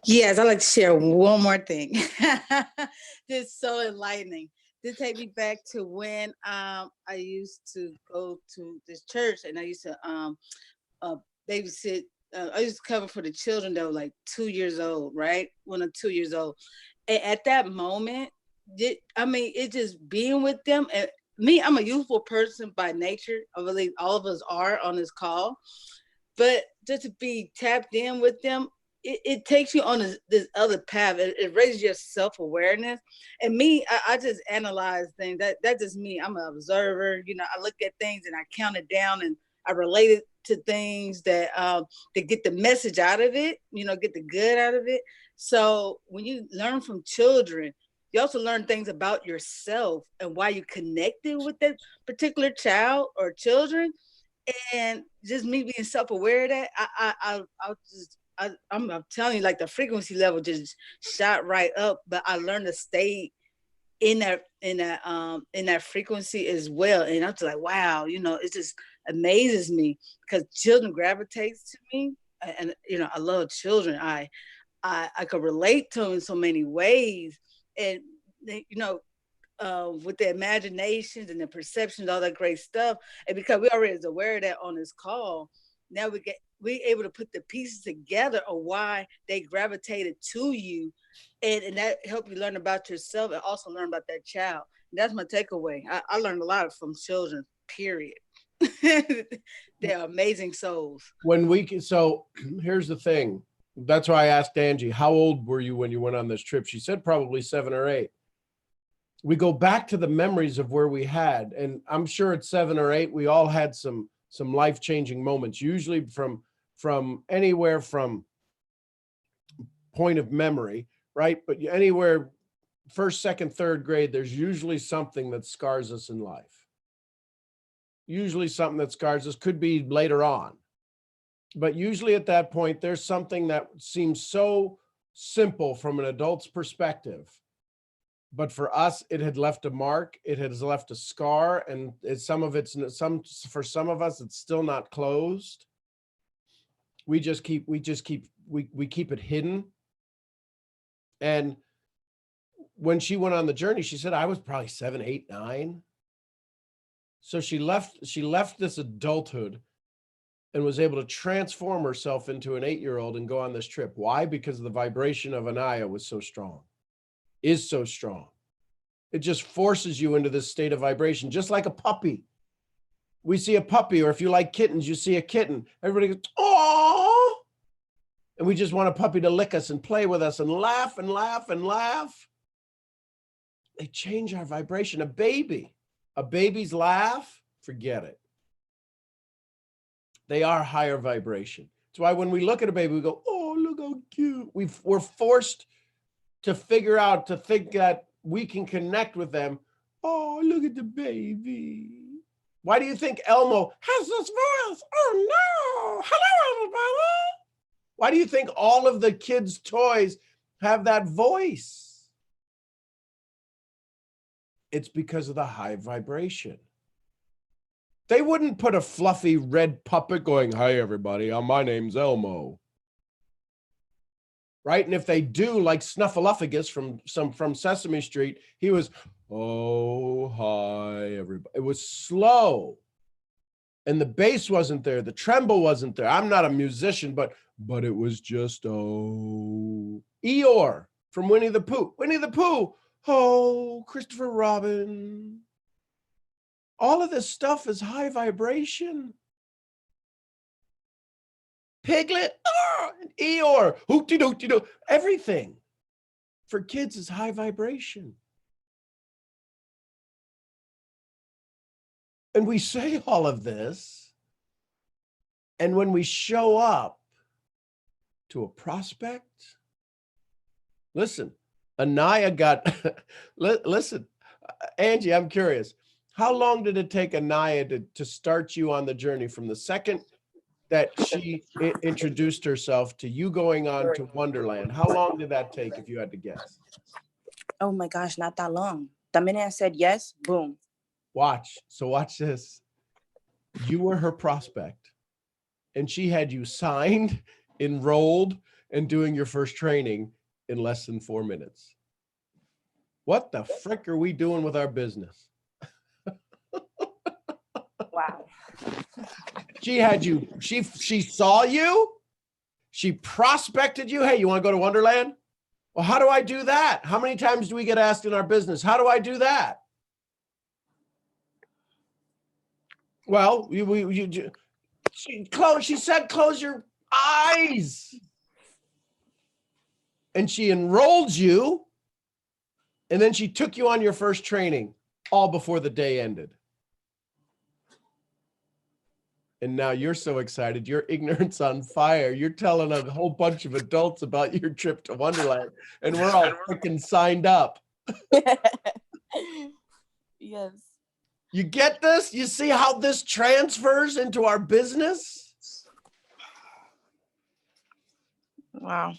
D: Yes, I'd like to share one more thing. This is so enlightening. This take me back to when I used to go to this church, and I used to babysit. I used to cover for the children that were like 2 years old, right? 1 or 2 years old. And at that moment, it just being with them. And me, I'm a youthful person by nature. I believe all of us are on this call. But just to be tapped in with them, it takes you on this other path. It raises your self-awareness. And me, I just analyze things. That's just me. I'm an observer. I look at things and I count it down and I relate it to things that get the message out of it, get the good out of it. So when you learn from children, you also learn things about yourself and why you connected with that particular child or children. And just me being self-aware of that, I'm telling you, like the frequency level just shot right up. But I learned to stay in that frequency as well. And I'm just like, wow, it just amazes me because children gravitates to me, and I love children. I could relate to them in so many ways, and with the imaginations and the perceptions, all that great stuff. And because we already is aware of that on this call, now we able to put the pieces together of why they gravitated to you, and that help you learn about yourself and also learn about that child. And that's my takeaway. I learned a lot from children, period. They're amazing souls.
A: So here's the thing. That's why I asked Angie, how old were you when you went on this trip? She said probably 7 or 8. we go back to the memories of where we had, and I'm sure at 7 or 8, we all had some life-changing moments, usually from anywhere from point of memory, right? But anywhere, first, second, third grade, there's usually something that scars us in life. Usually something that scars us, could be later on. But usually at that point, there's something that seems so simple from an adult's perspective. But for us, it had left a mark, it has left a scar, and for some of us, it's still not closed. We keep it hidden. And when she went on the journey, she said, I was probably 7, 8, 9. So she left this adulthood and was able to transform herself into an 8-year-old and go on this trip. Why? Because the vibration of AhHa was so strong, is so strong. It just forces you into this state of vibration, just like a puppy. We see a puppy, or if you like kittens, you see a kitten. Everybody goes, oh, and we just want a puppy to lick us and play with us and laugh and laugh and laugh. They change our vibration. A baby's laugh, forget it. They are higher vibration. That's why when we look at a baby, we go, oh, look how cute. We're forced to figure out, to think that we can connect with them. Oh, look at the baby. Why do you think Elmo has this voice? Oh, no. Hello, everybody. Why do you think all of the kids' toys have that voice? It's because of the high vibration. They wouldn't put a fluffy red puppet going, hi, everybody, my name's Elmo. Right? And if they do, like Snuffleupagus from Sesame Street, he was, oh, hi, everybody. It was slow. And the bass wasn't there. The tremble wasn't there. I'm not a musician, but it was just, oh. Eeyore from Winnie the Pooh. Winnie the Pooh. Oh, Christopher Robin. All of this stuff is high vibration. Piglet, Eeyore, hoopty-doopty-doo. Everything for kids is high vibration. And we say all of this, and when we show up to a prospect, listen, AhHa got, listen, Angie, I'm curious. How long did it take AhHa to start you on the journey from the second that she introduced herself to you going on to WonderLand? How long did that take, if you had to guess?
B: Oh my gosh, not that long. The minute I said yes, boom.
A: Watch. So watch this. You were her prospect, and she had you signed, enrolled, and doing your first training in less than 4 minutes. What the frick are we doing with our business?
B: Wow.
A: She had you, she saw you, she prospected you. Hey, you want to go to WonderLand? Well, how do I do that? How many times do we get asked in our business? How do I do that? Well, she said, close your eyes. And she enrolled you. And then she took you on your first training, all before the day ended. And now you're so excited. Your ignorance on fire. You're telling a whole bunch of adults about your trip to WonderLand, and we're all freaking signed up.
B: Yes.
A: You get this? You see how this transfers into our business?
B: Wow.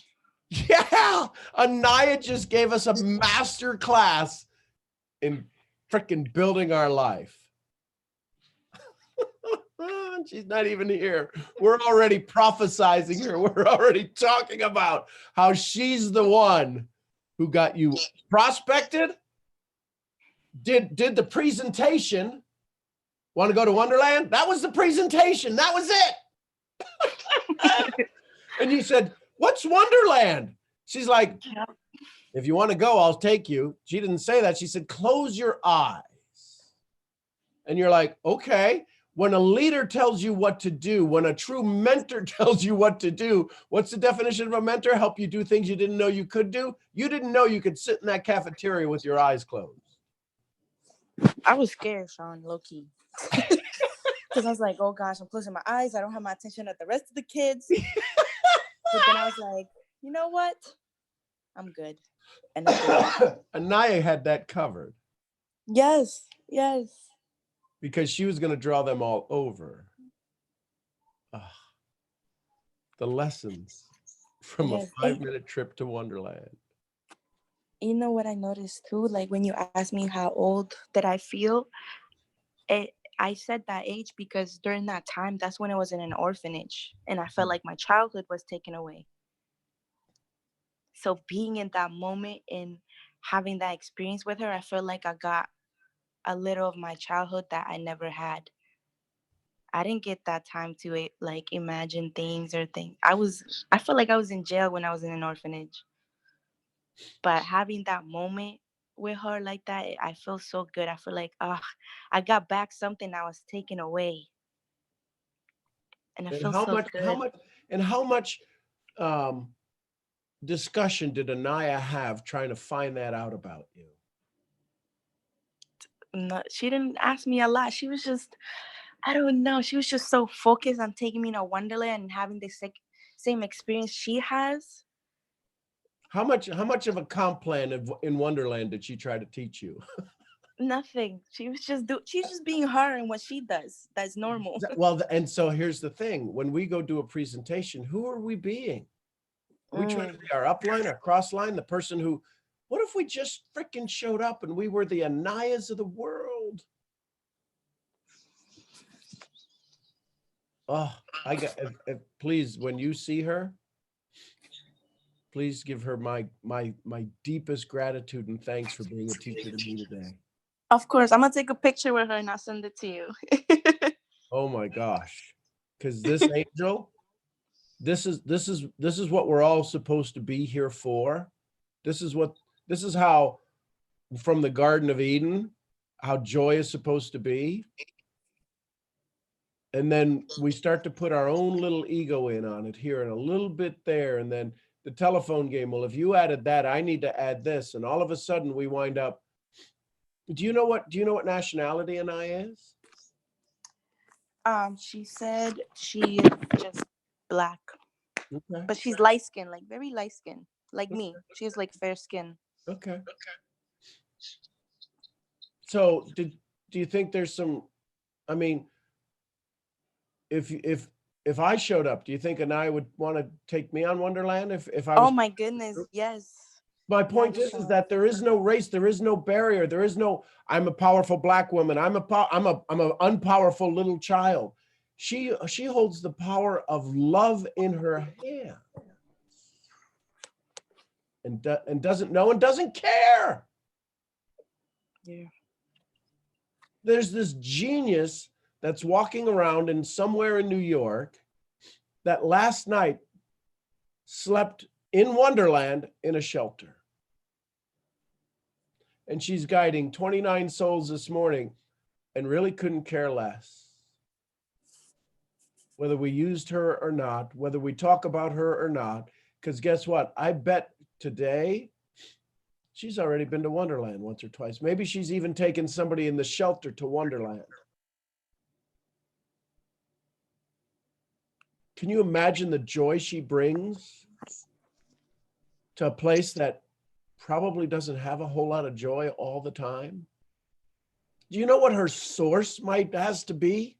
A: Yeah. AhHa just gave us a master class in freaking building our life. She's not even here. We're already prophesizing her. We're already talking about how she's the one who got you prospected, did the presentation. Want to go to WonderLand? That was the presentation. That was it. And you said, what's WonderLand? She's like, if you want to go, I'll take you. She didn't say that. She said, close your eyes. And you're like, okay. When a leader tells you what to do, when a true mentor tells you what to do, what's the definition of a mentor? Help you do things you didn't know you could do. You didn't know you could sit in that cafeteria with your eyes closed.
B: I was scared, Sean, low key. Because I was like, oh gosh, I'm closing my eyes. I don't have my attention at the rest of the kids. But then I was like, you know what? I'm good. And I did.
A: Anaya had that covered
B: Yes, yes.
A: because she was going to draw them all over. Ah, the lessons from
B: Yes.
A: a 5-minute trip to Wonderland.
B: You know what I noticed too? Like when you asked me how old did I feel, I said that age because during that time, that's when I was in an orphanage and I felt like my childhood was taken away. So being in that moment and having that experience with her, I feel like I got a little of my childhood that I never had. I didn't get that time to like imagine things or think. I felt like I was in jail when I was in an orphanage. But having that moment with her like that, I feel so good. I feel like, I got back something that was taken away. And I
A: And
B: feel so good.
A: how much discussion did Anaya have trying to find that out about you?
B: No, she didn't ask me a lot. She was just, I don't know. She was just so focused on taking me to Wonderland and having the same experience she has.
A: How much of a comp plan in Wonderland did she try to teach you?
B: Nothing. She's just being her and what she does. That's normal.
A: Well, and so here's the thing. When we go do a presentation, who are we being? Are we trying to be our upline, our crossline, the person who, what if we just freaking showed up and we were the Anayas of the world? Oh, please, when you see her, please give her my deepest gratitude and thanks for being a teacher to me today.
B: Of course, I'm gonna take a picture with her and I'll send it to you.
A: Oh my gosh. Because this angel, this is what we're all supposed to be here for. This is how from the Garden of Eden, how joy is supposed to be. And then we start to put our own little ego in on it here and a little bit there. And then the telephone game, well, if you added that, I need to add this. And all of a sudden we wind up. Do you know what nationality Anaya is?
B: She said she's just black.
A: Okay.
B: But she's light skinned, like very light skinned, like me. She has like fair skin.
A: Okay. So do you think there's some, I mean, if I showed up, do you think Anaya would want to take me on Wonderland if I was?
B: Oh my goodness, yes.
A: My point is that there is no race, there is no barrier, there is no, I'm a powerful black woman, I'm an unpowerful little child. She holds the power of love in her hand. And doesn't know and doesn't care.
B: Yeah.
A: There's this genius that's walking around in somewhere in New York that last night slept in Wonderland in a shelter. And she's guiding 29 souls this morning and really couldn't care less. Whether we used her or not, whether we talk about her or not, because guess what? I bet today she's already been to Wonderland once or twice. Maybe she's even taken somebody in the shelter to Wonderland. Can you imagine the joy she brings to a place that probably doesn't have a whole lot of joy all the time? Do you know what her source has to be?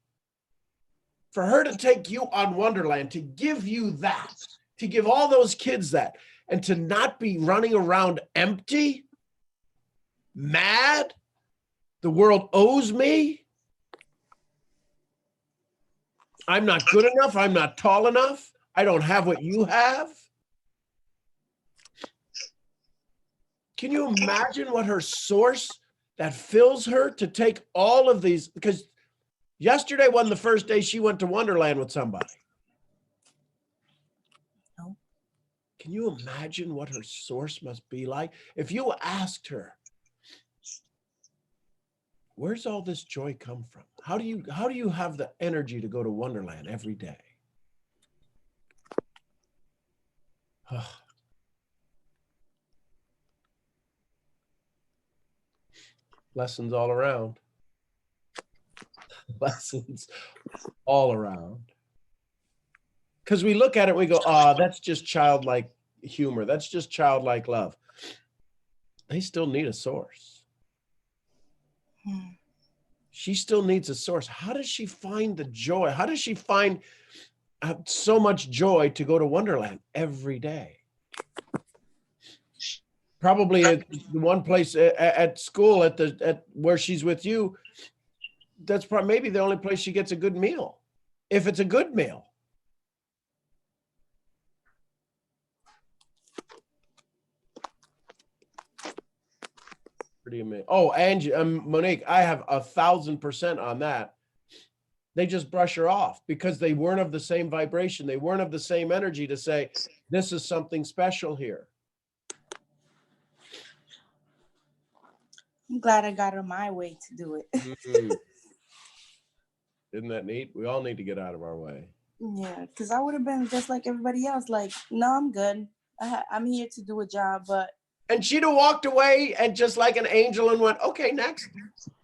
A: For her to take you on Wonderland, to give you that, to give all those kids that, and to not be running around empty, mad, the world owes me, I'm not good enough, I'm not tall enough, I don't have what you have. Can you imagine what her source that fills her to take all of these? Because yesterday wasn't the first day she went to Wonderland with somebody.
B: No.
A: Can you imagine what her source must be like? If you asked her, where's all this joy come from? How do you have the energy to go to Wonderland every day? Lessons all around. Lessons all around. Because we look at it and we go, oh, that's just childlike humor. That's just childlike love. They still need a source. She still needs a source. How does she find the joy? How does she find so much joy to go to Wonderland every day? Probably at the one place at school, at where she's with you, that's probably maybe the only place she gets a good meal, if it's a good meal. Pretty amazing. Oh, Angie, Monique, I have 1,000% on that. They just brush her off because they weren't of the same vibration. They weren't of the same energy to say, this is something special here.
B: I'm glad I got her my way to do it.
A: Mm-hmm. Isn't that neat? We all need to get out of our way.
B: Yeah, because I would have been just like everybody else. Like, no, I'm good. I'm here to do a job, but.
A: And she'd have walked away and just like an angel and went, okay, next.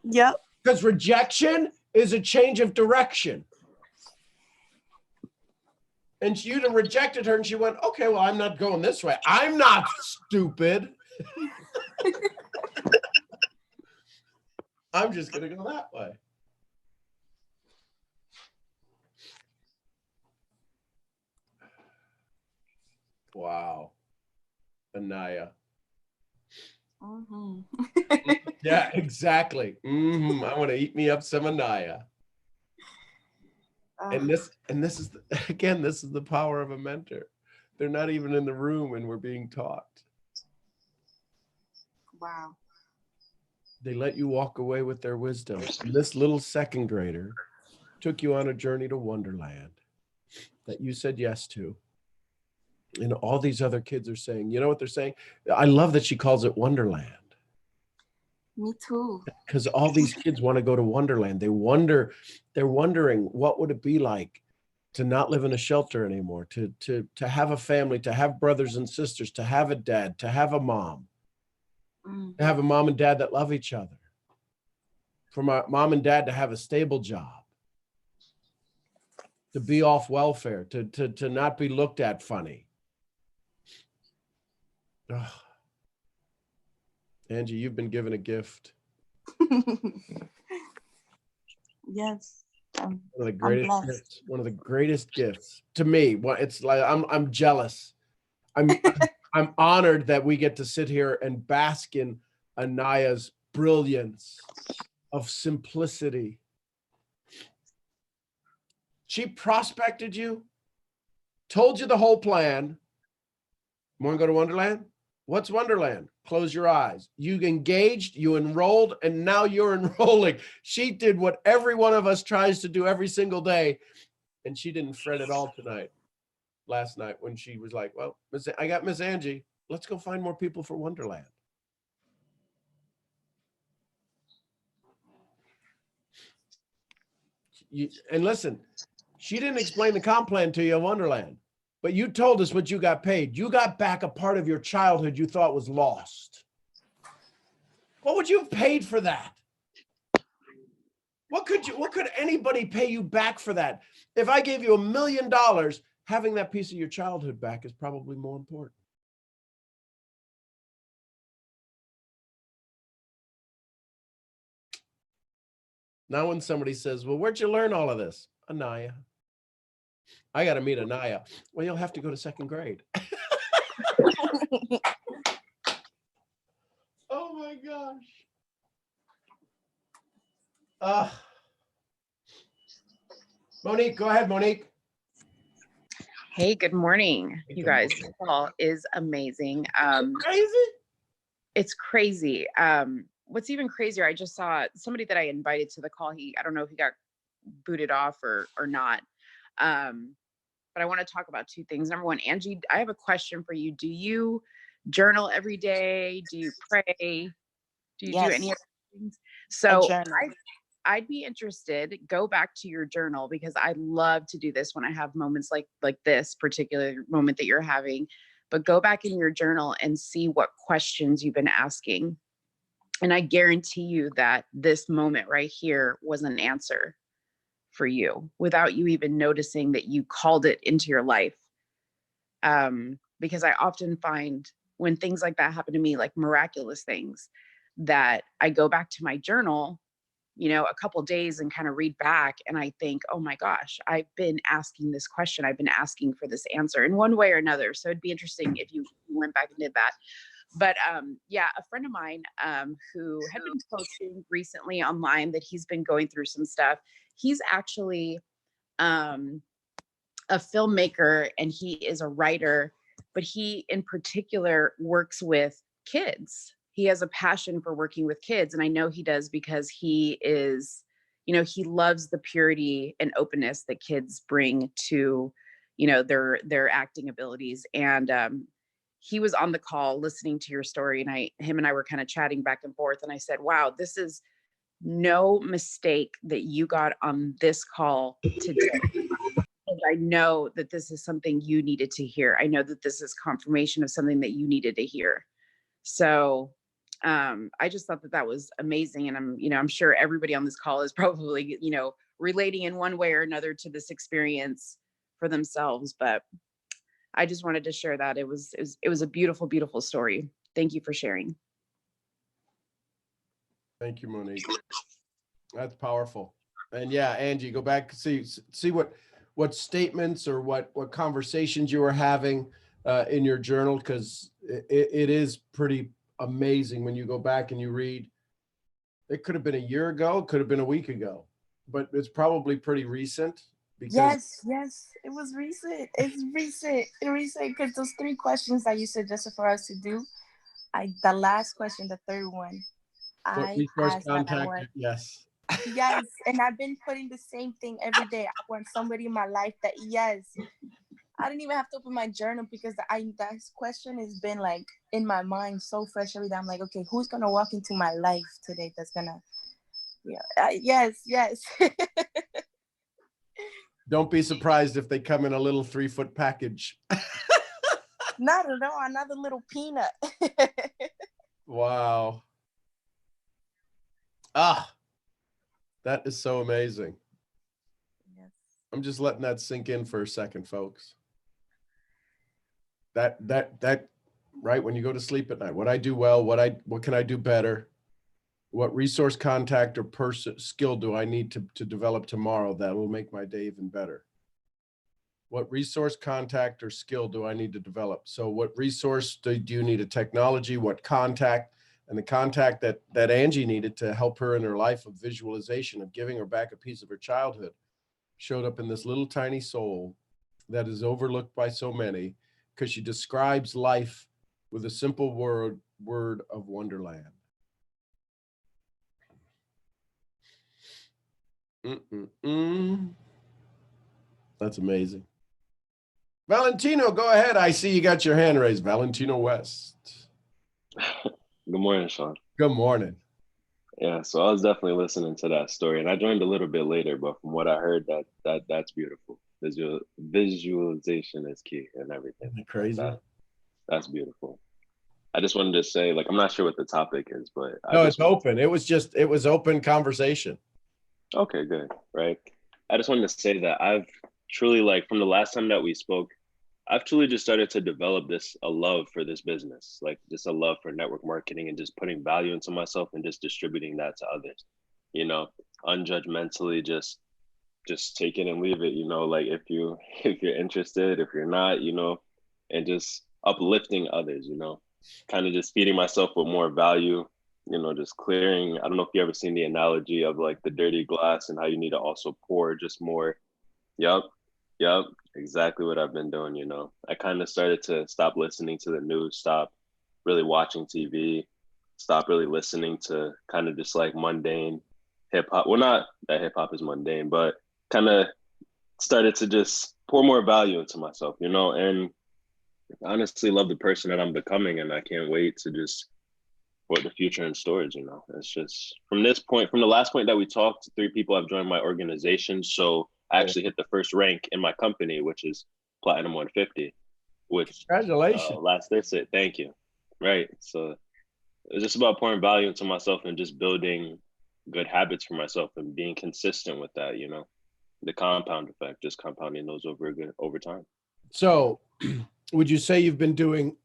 B: Yep.
A: Because rejection is a change of direction. And you'd have rejected her and she went, okay, well, I'm not going this way. I'm not stupid. I'm just going to go that way. Wow. Anaya. Yeah, exactly. I want to eat me up some Anaya. And this is again, this is the power of a mentor. They're not even in the room and we're being taught.
B: Wow.
A: They let you walk away with their wisdom. And this little second grader took you on a journey to Wonderland that you said yes to. And all these other kids are saying, you know what they're saying? I love that she calls it Wonderland.
B: Me too.
A: Because all these kids want to go to Wonderland. They're wondering what would it be like to not live in a shelter anymore, to have a family, to have brothers and sisters, to have a dad, to have a mom, to have a mom and dad that love each other, for my mom and dad to have a stable job, to be off welfare, to not be looked at funny. Ugh. Angie, you've been given a gift.
B: Yes.
A: One of the greatest gifts. One of the greatest gifts to me. Well, it's like I'm jealous. I'm honored that we get to sit here and bask in Anaya's brilliance of simplicity. She prospected you, told you the whole plan. Want to go to Wonderland? What's Wonderland? Close your eyes. You engaged, you enrolled, and now you're enrolling. She did what every one of us tries to do every single day, and she didn't fret at all last night when she was like, well, I got Miss Angie. Let's go find more people for Wonderland. And listen, she didn't explain the comp plan to you at Wonderland. But you told us what you got paid. You got back a part of your childhood you thought was lost. What would you have paid for that? What could anybody pay you back for that? If I gave you $1 million, having that piece of your childhood back is probably more important. Now when somebody says, well, where'd you learn all of this? Anaya. I got to meet Anaya. Well, you'll have to go to second grade. Oh my gosh. Monique, go ahead, Monique.
E: Hey, good morning, you guys. This call is amazing.
A: Crazy?
E: It's crazy. What's even crazier, I just saw somebody that I invited to the call. I don't know if he got booted off or not. But I want to talk about two things. Number one, Angie, I have a question for you. Do you journal every day? Do you pray? Do you do any of those things? So I'd be interested, go back to your journal, because I love to do this when I have moments like this particular moment that you're having, but go back in your journal and see what questions you've been asking. And I guarantee you that this moment right here was an answer for you without you even noticing that you called it into your life. Because I often find when things like that happen to me, like miraculous things, that I go back to my journal, you know, a couple days and kind of read back and I think, oh my gosh, I've been asking this question. I've been asking for this answer in one way or another. So it'd be interesting if you went back and did that. But yeah, a friend of mine who had been posting recently online that he's been going through some stuff. He's actually a filmmaker and he is a writer, but he in particular works with kids. He has a passion for working with kids. And I know he does because he is, you know, he loves the purity and openness that kids bring to, you know, their acting abilities. And he was on the call listening to your story and him and I were kind of chatting back and forth. And I said, wow, this is no mistake that you got on this call today. And I know that this is something you needed to hear. I know that this is confirmation of something that you needed to hear. So I just thought that that was amazing. And I'm sure everybody on this call is probably, relating in one way or another to this experience for themselves. But I just wanted to share that. It was a beautiful, beautiful story. Thank you for sharing.
A: Thank you, Monique. That's powerful. And yeah, Angie, go back, see what statements or what conversations you were having in your journal, because it is pretty amazing when you go back and you read. It could have been a year ago, it could have been a week ago, but it's probably pretty recent.
B: Yes, it was recent. It's recent because those 3 questions that you suggested for us to do, the last question, the third one,
A: What
B: I
A: resource
B: asked that
A: contact?
B: one.
A: Yes.
B: Yes, and I've been putting the same thing every day. I want somebody in my life that, yes, I didn't even have to open my journal because that question has been like in my mind so fresh every day. I'm like, okay, who's gonna walk into my life today that's gonna, yes.
A: Don't be surprised if they come in a little 3-foot package.
B: Not at all, another little peanut.
A: Wow. That is so amazing.
B: Yes.
A: I'm just letting that sink in for a second, folks. That right when you go to sleep at night, what I do well, what can I do better? What resource, contact, or person skill do I need to develop tomorrow that will make my day even better? What resource, contact, or skill do I need to develop? So what resource do you need? A technology? What contact? And the contact that Angie needed to help her in her life of visualization, of giving her back a piece of her childhood, showed up in this little tiny soul that is overlooked by so many, because she describes life with a simple word of Wonderland. That's amazing. Valentino, go ahead. I see you got your hand raised. Valentino West.
F: Good morning, Sean.
A: Good morning.
F: Yeah, so I was definitely listening to that story, and I joined a little bit later, but from what I heard, that's beautiful. Visualization is key and everything.
A: Isn't that crazy?
F: That's beautiful. I just wanted to say, like, I'm not sure what the topic is, but
A: no, it's open. It was open conversation.
F: Okay, good. Right. I just wanted to say that I've truly, like, from the last time that we spoke, I've truly just started to develop a love for this business, like just a love for network marketing and just putting value into myself and just distributing that to others, unjudgmentally, just take it and leave it, like if you're interested, if you're not, and just uplifting others, kind of just feeding myself with more value, just clearing. I don't know if you ever seen the analogy of like the dirty glass and how you need to also pour just more. Yep, exactly what I've been doing. I kind of started to stop listening to the news, stop really watching TV, stop really listening to kind of just like mundane hip hop. Well, not that hip hop is mundane, but kind of started to just pour more value into myself, and I honestly love the person that I'm becoming, and I can't wait to just what the future in storage. It's just from the last point that we talked, 3 people have joined my organization. So I actually hit the first rank in my company, which is Platinum 150, which
A: congratulations.
F: last visit. Thank you. Right. So It's just about pouring value into myself and just building good habits for myself and being consistent with that, you know, the compound effect, just compounding those over time.
A: So would you say you've been doing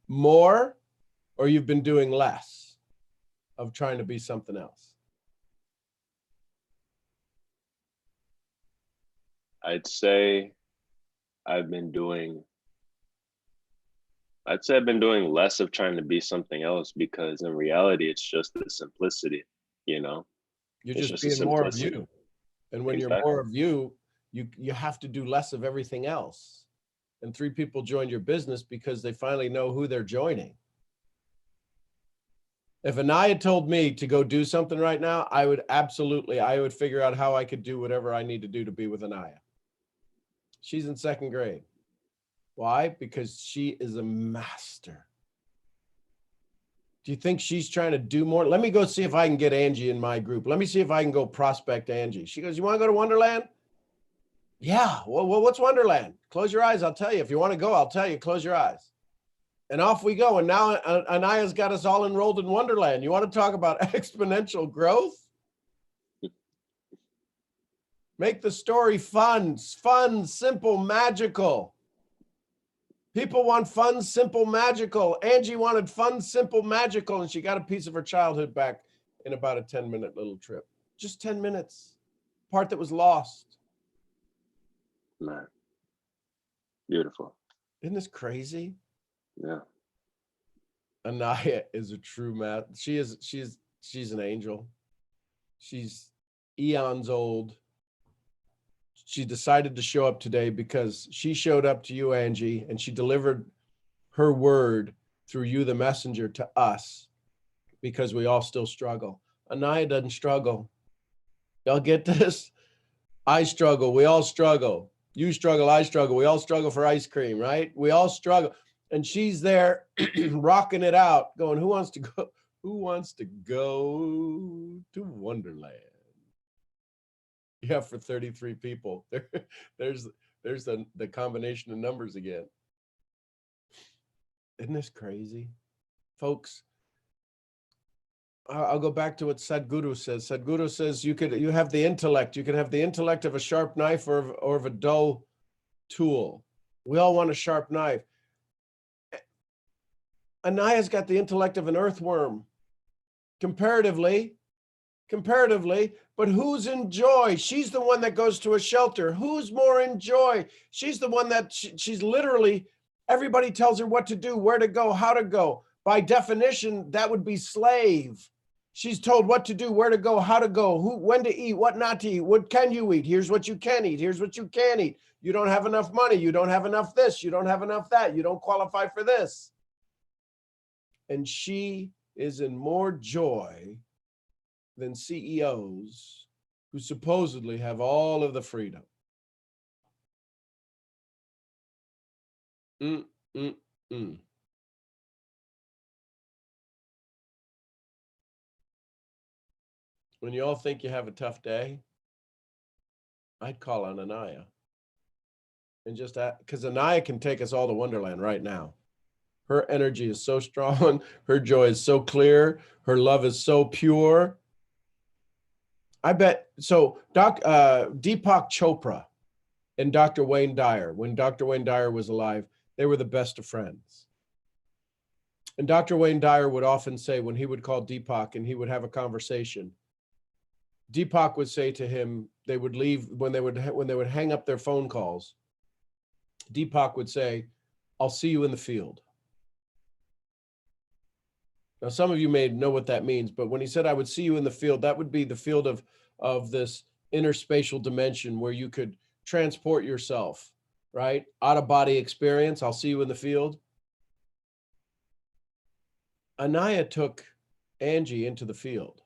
A: more or you've been doing less of trying to be something else?
F: I'd say I've been doing less of trying to be something else, because in reality, it's just the simplicity, you know,
A: You're
F: it's
A: just
F: just the
A: being more of
F: simplicity.
A: you. And when you're
F: Exactly.
A: more of you, you have to do less of everything else. And 3 people joined your business because they finally know who they're joining. If Anaya told me to go do something right now, I would figure out how I could do whatever I need to do to be with Anaya. She's in 2nd grade. Why? Because she is a master. Do you think she's trying to do more? Let me go see if I can get Angie in my group. Let me see if I can go prospect Angie. She goes, you want to go to WonderLand? Yeah. Well, what's WonderLand? Close your eyes. I'll tell you. If you want to go, I'll tell you. Close your eyes. And off we go. And now Anaya's got us all enrolled in WonderLand. You want to talk about exponential growth? Make the story fun, simple, magical. People want fun, simple, magical. Angie wanted fun, simple, magical, and she got a piece of her childhood back in about a 10-minute little trip. Just 10 minutes. Part that was lost.
F: Man, beautiful.
A: Isn't this crazy?
F: Yeah.
A: Anaya is a true math. She's an angel. She's eons old. She decided to show up today because she showed up to you, Angie, and she delivered her word through you, the messenger, to us, because we all still struggle. Anaya doesn't struggle. Y'all get this? I struggle. We all struggle. You struggle. I struggle. We all struggle for ice cream, right? We all struggle. And she's there rocking it out, going, who wants to go? Who wants to go to WonderLand? Yeah, for 33 people. There's the combination of numbers again. Isn't this crazy? Folks, I'll go back to what Sadhguru says. Sadhguru says you have the intellect. You can have the intellect of a sharp knife or of a dull tool. We all want a sharp knife. Anaya's got the intellect of an earthworm. Comparatively, but who's in joy? She's the one that goes to a shelter. Who's more in joy? She's the one that she's literally, everybody tells her what to do, where to go, how to go. By definition, that would be slave. She's told what to do, where to go, how to go, when to eat, what not to eat, what can you eat? Here's what you can eat. Here's what you can't eat. You don't have enough money. You don't have enough this. You don't have enough that. You don't qualify for this. And she is in more joy than CEOs who supposedly have all of the freedom. When you all think you have a tough day, I'd call on Anaya. And just because Anaya can take us all to WonderLand right now. Her energy is so strong. Her joy is so clear. Her love is so pure. I bet, so Deepak Chopra and Dr. Wayne Dyer, when Dr. Wayne Dyer was alive, they were the best of friends. And Dr. Wayne Dyer would often say, when he would call Deepak and he would have a conversation, Deepak would say to him, they would leave, when they would hang up their phone calls, Deepak would say, I'll see you in the field. Now, some of you may know what that means, but when he said, I would see you in the field, that would be the field of this interspatial dimension where you could transport yourself, right? Out of body experience. I'll see you in the field. Anaya took Angie into the field.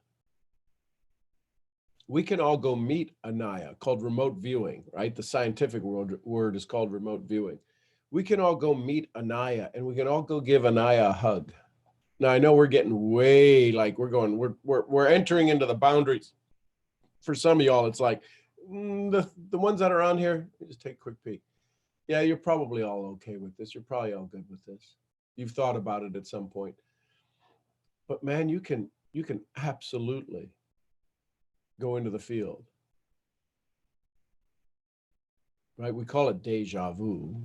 A: We can all go meet Anaya, called remote viewing, right? The scientific word is called remote viewing. We can all go meet Anaya and we can all go give Anaya a hug. Now, I know we're getting way, like we're entering into the boundaries. For some of y'all, it's like the ones that are on here, just take a quick peek. Yeah, you're probably all okay with this. You're probably all good with this. You've thought about it at some point. But man, you can absolutely go into the field. Right? We call it deja vu,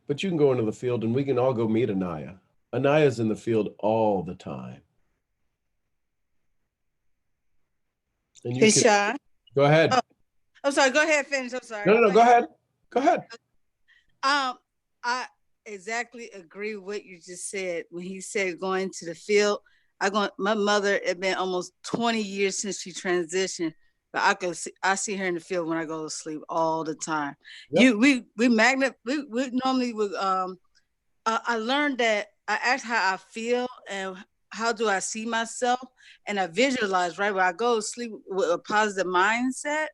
A: but you can go into the field and we can all go meet Anaya. Anaya's in the field all the time. And you
D: Hey,
A: can
D: Sean.
A: go ahead.
D: Oh, I'm sorry. Go ahead. Finish. I'm sorry.
A: No, go ahead. Go ahead.
D: I exactly agree with what you just said when he said going to the field. My mother, it been almost 20 years since she transitioned, but I see her in the field when I go to sleep all the time.
A: Yep.
D: We normally would I learned that I ask how I feel and how do I see myself, and I visualize right when I go to sleep with a positive mindset.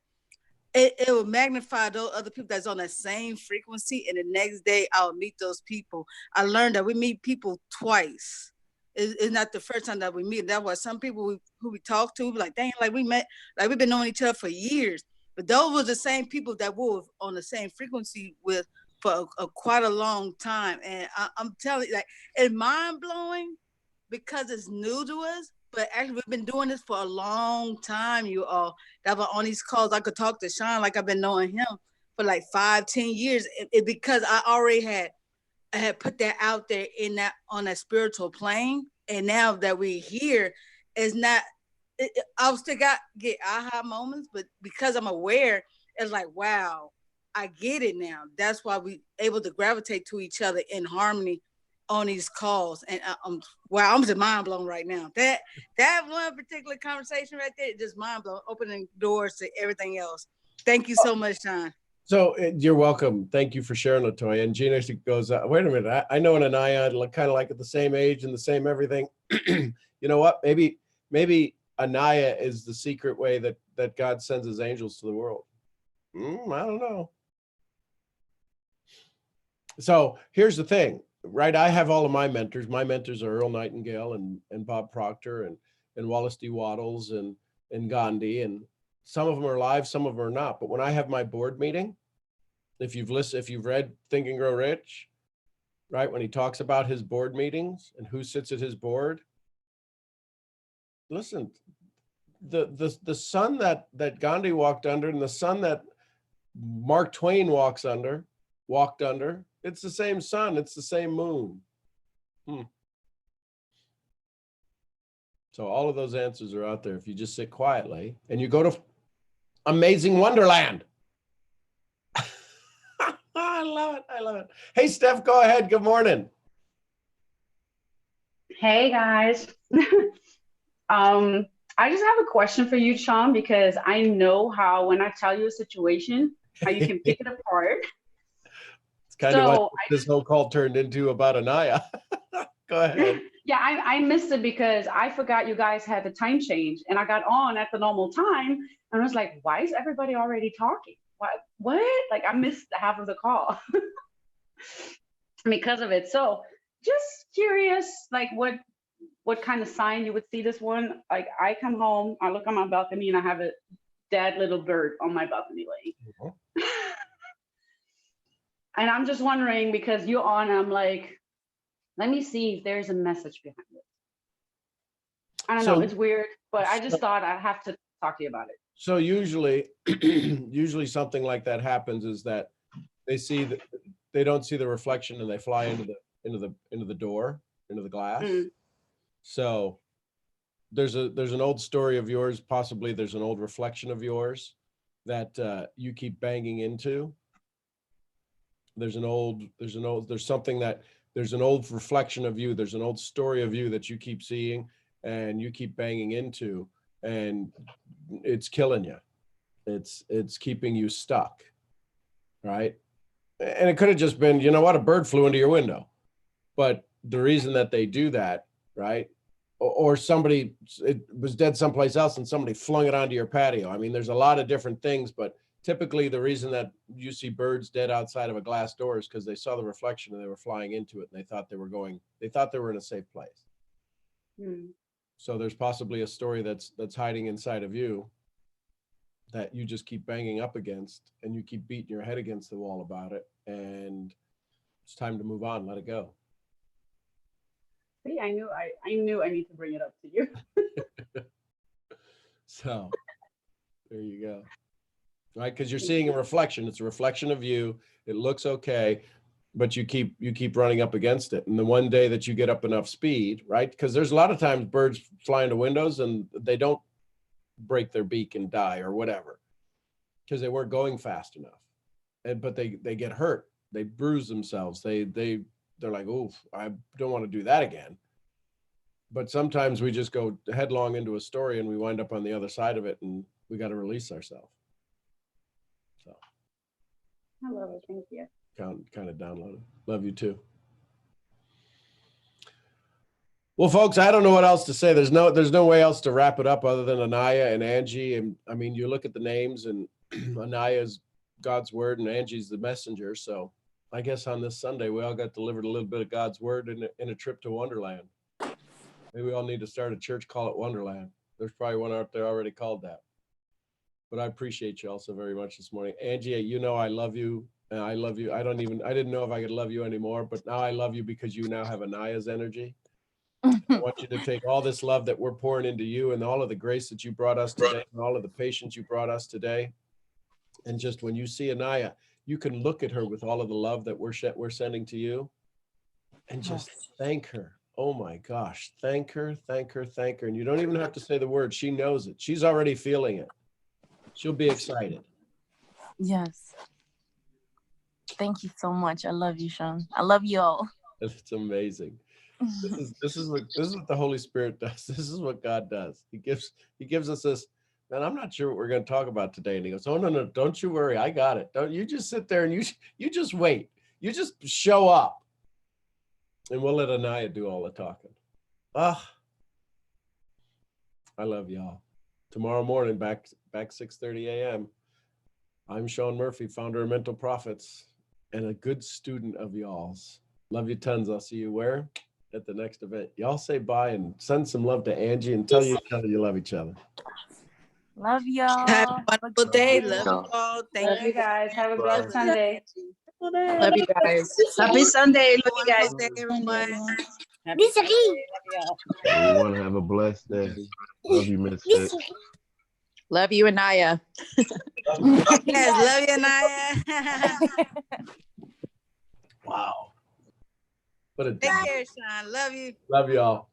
D: It will magnify those other people that's on that same frequency, and the next day I'll meet those people. I learned that we meet people twice. It's not the first time that we meet. That's why some people who we talk to, we be like, dang, like we met, like we've been knowing each other for years. But those were the same people that we were on the same frequency with for quite a long time. And I'm telling you, like, it's mind blowing because it's new to us. But actually, we've been doing this for a long time, you all. That were on these calls. I could talk to Sean like I've been knowing him for like 5-10 years. Because I already had put that out there in that on that spiritual plane. And now that we're here, it's not. I'll still get aha moments, but because I'm aware, it's like, wow, I get it now. That's why we able to gravitate to each other in harmony on these calls. And wow, I'm just mind blown right now. That one particular conversation right there, just mind blown, opening doors to everything else. Thank you so much, Sean.
A: So you're welcome. Thank you for sharing, Latoya. And Gina goes, wait a minute. I know an Anaya kind of like at the same age and the same everything. You know what? Maybe Anaya is the secret way that God sends his angels to the world. I don't know. So here's the thing, right? I have all of my mentors. My mentors are Earl Nightingale and Bob Proctor and Wallace D. Wattles and Gandhi. And some of them are live, some of them are not. But when I have my board meeting, if you've read Think and Grow Rich, right? When he talks about his board meetings and who sits at his board, listen, the sun that Gandhi walked under and the sun that Mark Twain walked under, it's the same sun, it's the same moon. So all of those answers are out there if you just sit quietly and you go to amazing WonderLand. I love it. Hey, Steph, go ahead. Good morning.
G: Hey, guys. I just have a question for you, Sean, because I know how when I tell you a situation, how you can pick it apart.
A: It's kind of what this whole call turned into about Anaya. Go ahead.
G: Yeah, I missed it because I forgot you guys had the time change and I got on at the normal time and I was like, why is everybody already talking? What? Like I missed half of the call because of it. So just curious, like what kind of sign you would see this one? Like I come home, I look on my balcony and I have a dead little bird on my balcony laying. And I'm just wondering because you're on, I'm like, let me see if there's a message behind it. I don't know, it's weird, but I just thought I have to talk to you about it.
A: So usually something like that happens is that they don't see the reflection and they fly into the door, into the glass. So there's an old story of yours, possibly there's an old reflection of yours that you keep banging into. There's an old reflection of you. There's an old story of you that you keep seeing and you keep banging into, and it's killing you. It's keeping you stuck, right? And it could have just been, you know what, a bird flew into your window. But the reason that they do that, right? Or somebody, it was dead someplace else and somebody flung it onto your patio. I mean, there's a lot of different things, but typically the reason that you see birds dead outside of a glass door is because they saw the reflection and they were flying into it and they thought they were in a safe place. So there's possibly a story that's hiding inside of you that you just keep banging up against and you keep beating your head against the wall about it. And it's time to move on, let it go.
G: See, I knew I need to bring it up to you.
A: So there you go. Right, because you're seeing a reflection. It's a reflection of you. It looks okay, but you keep running up against it. And the one day that you get up enough speed, right? Because there's a lot of times birds fly into windows and they don't break their beak and die or whatever because they weren't going fast enough. But they get hurt. They bruise themselves. They're like, oof, I don't want to do that again. But sometimes we just go headlong into a story and we wind up on the other side of it and we got to release ourselves. So
G: I love it. Thank you.
A: Kind of download it. Love you too. Well, folks, I don't know what else to say. There's no way else to wrap it up other than Anaya and Angie. And I mean, you look at the names and Anaya is God's word and Angie's the messenger. So I guess on this Sunday, we all got delivered a little bit of God's word in a trip to Wonderland. Maybe we all need to start a church, call it WonderLand. There's probably one out there already called that. But I appreciate you all so very much this morning. Angie, you know I love you. And I love you. I didn't know if I could love you anymore, but now I love you because you now have Anaya's energy. I want you to take all this love that we're pouring into you and all of the grace that you brought us today and all of the patience you brought us today. And just when you see Anaya, you can look at her with all of the love that we're sending to you and just thank her. Oh my gosh, thank her, thank her, thank her. And you don't even have to say the word. She knows it. She's already feeling it. She'll be excited.
B: Yes. Thank you so much. I love you, Sean. I love you all.
A: It's amazing. This is what the Holy Spirit does. This is what God does. He gives us this, man, I'm not sure what we're going to talk about today. And he goes, oh, no, don't you worry. I got it. Don't you just sit there and you just wait. You just show up. And we'll let Anaya do all the talking. I love y'all. Tomorrow morning, back 6:30 a.m. I'm Sean Murphy, founder of Mental Profits and a good student of y'all's. Love you tons. I'll see you where? At the next event. Y'all say bye and send some love to Angie and tell you you love each other.
B: Love y'all.
D: Have a wonderful day. Love you all. Thank
G: Love you guys. Have a blessed Sunday.
E: Love you guys.
H: Happy Sunday. Love you guys.
D: Wonderful day, everyone.
G: Happy Sunday. Love y'all.
I: Everyone have a blessed day. Love you, Miss Fitz.
E: Love you, Anaya.
D: Yes, love you, Naya.
A: Wow. What a
D: Take care, Sean. Love you.
A: love y'all.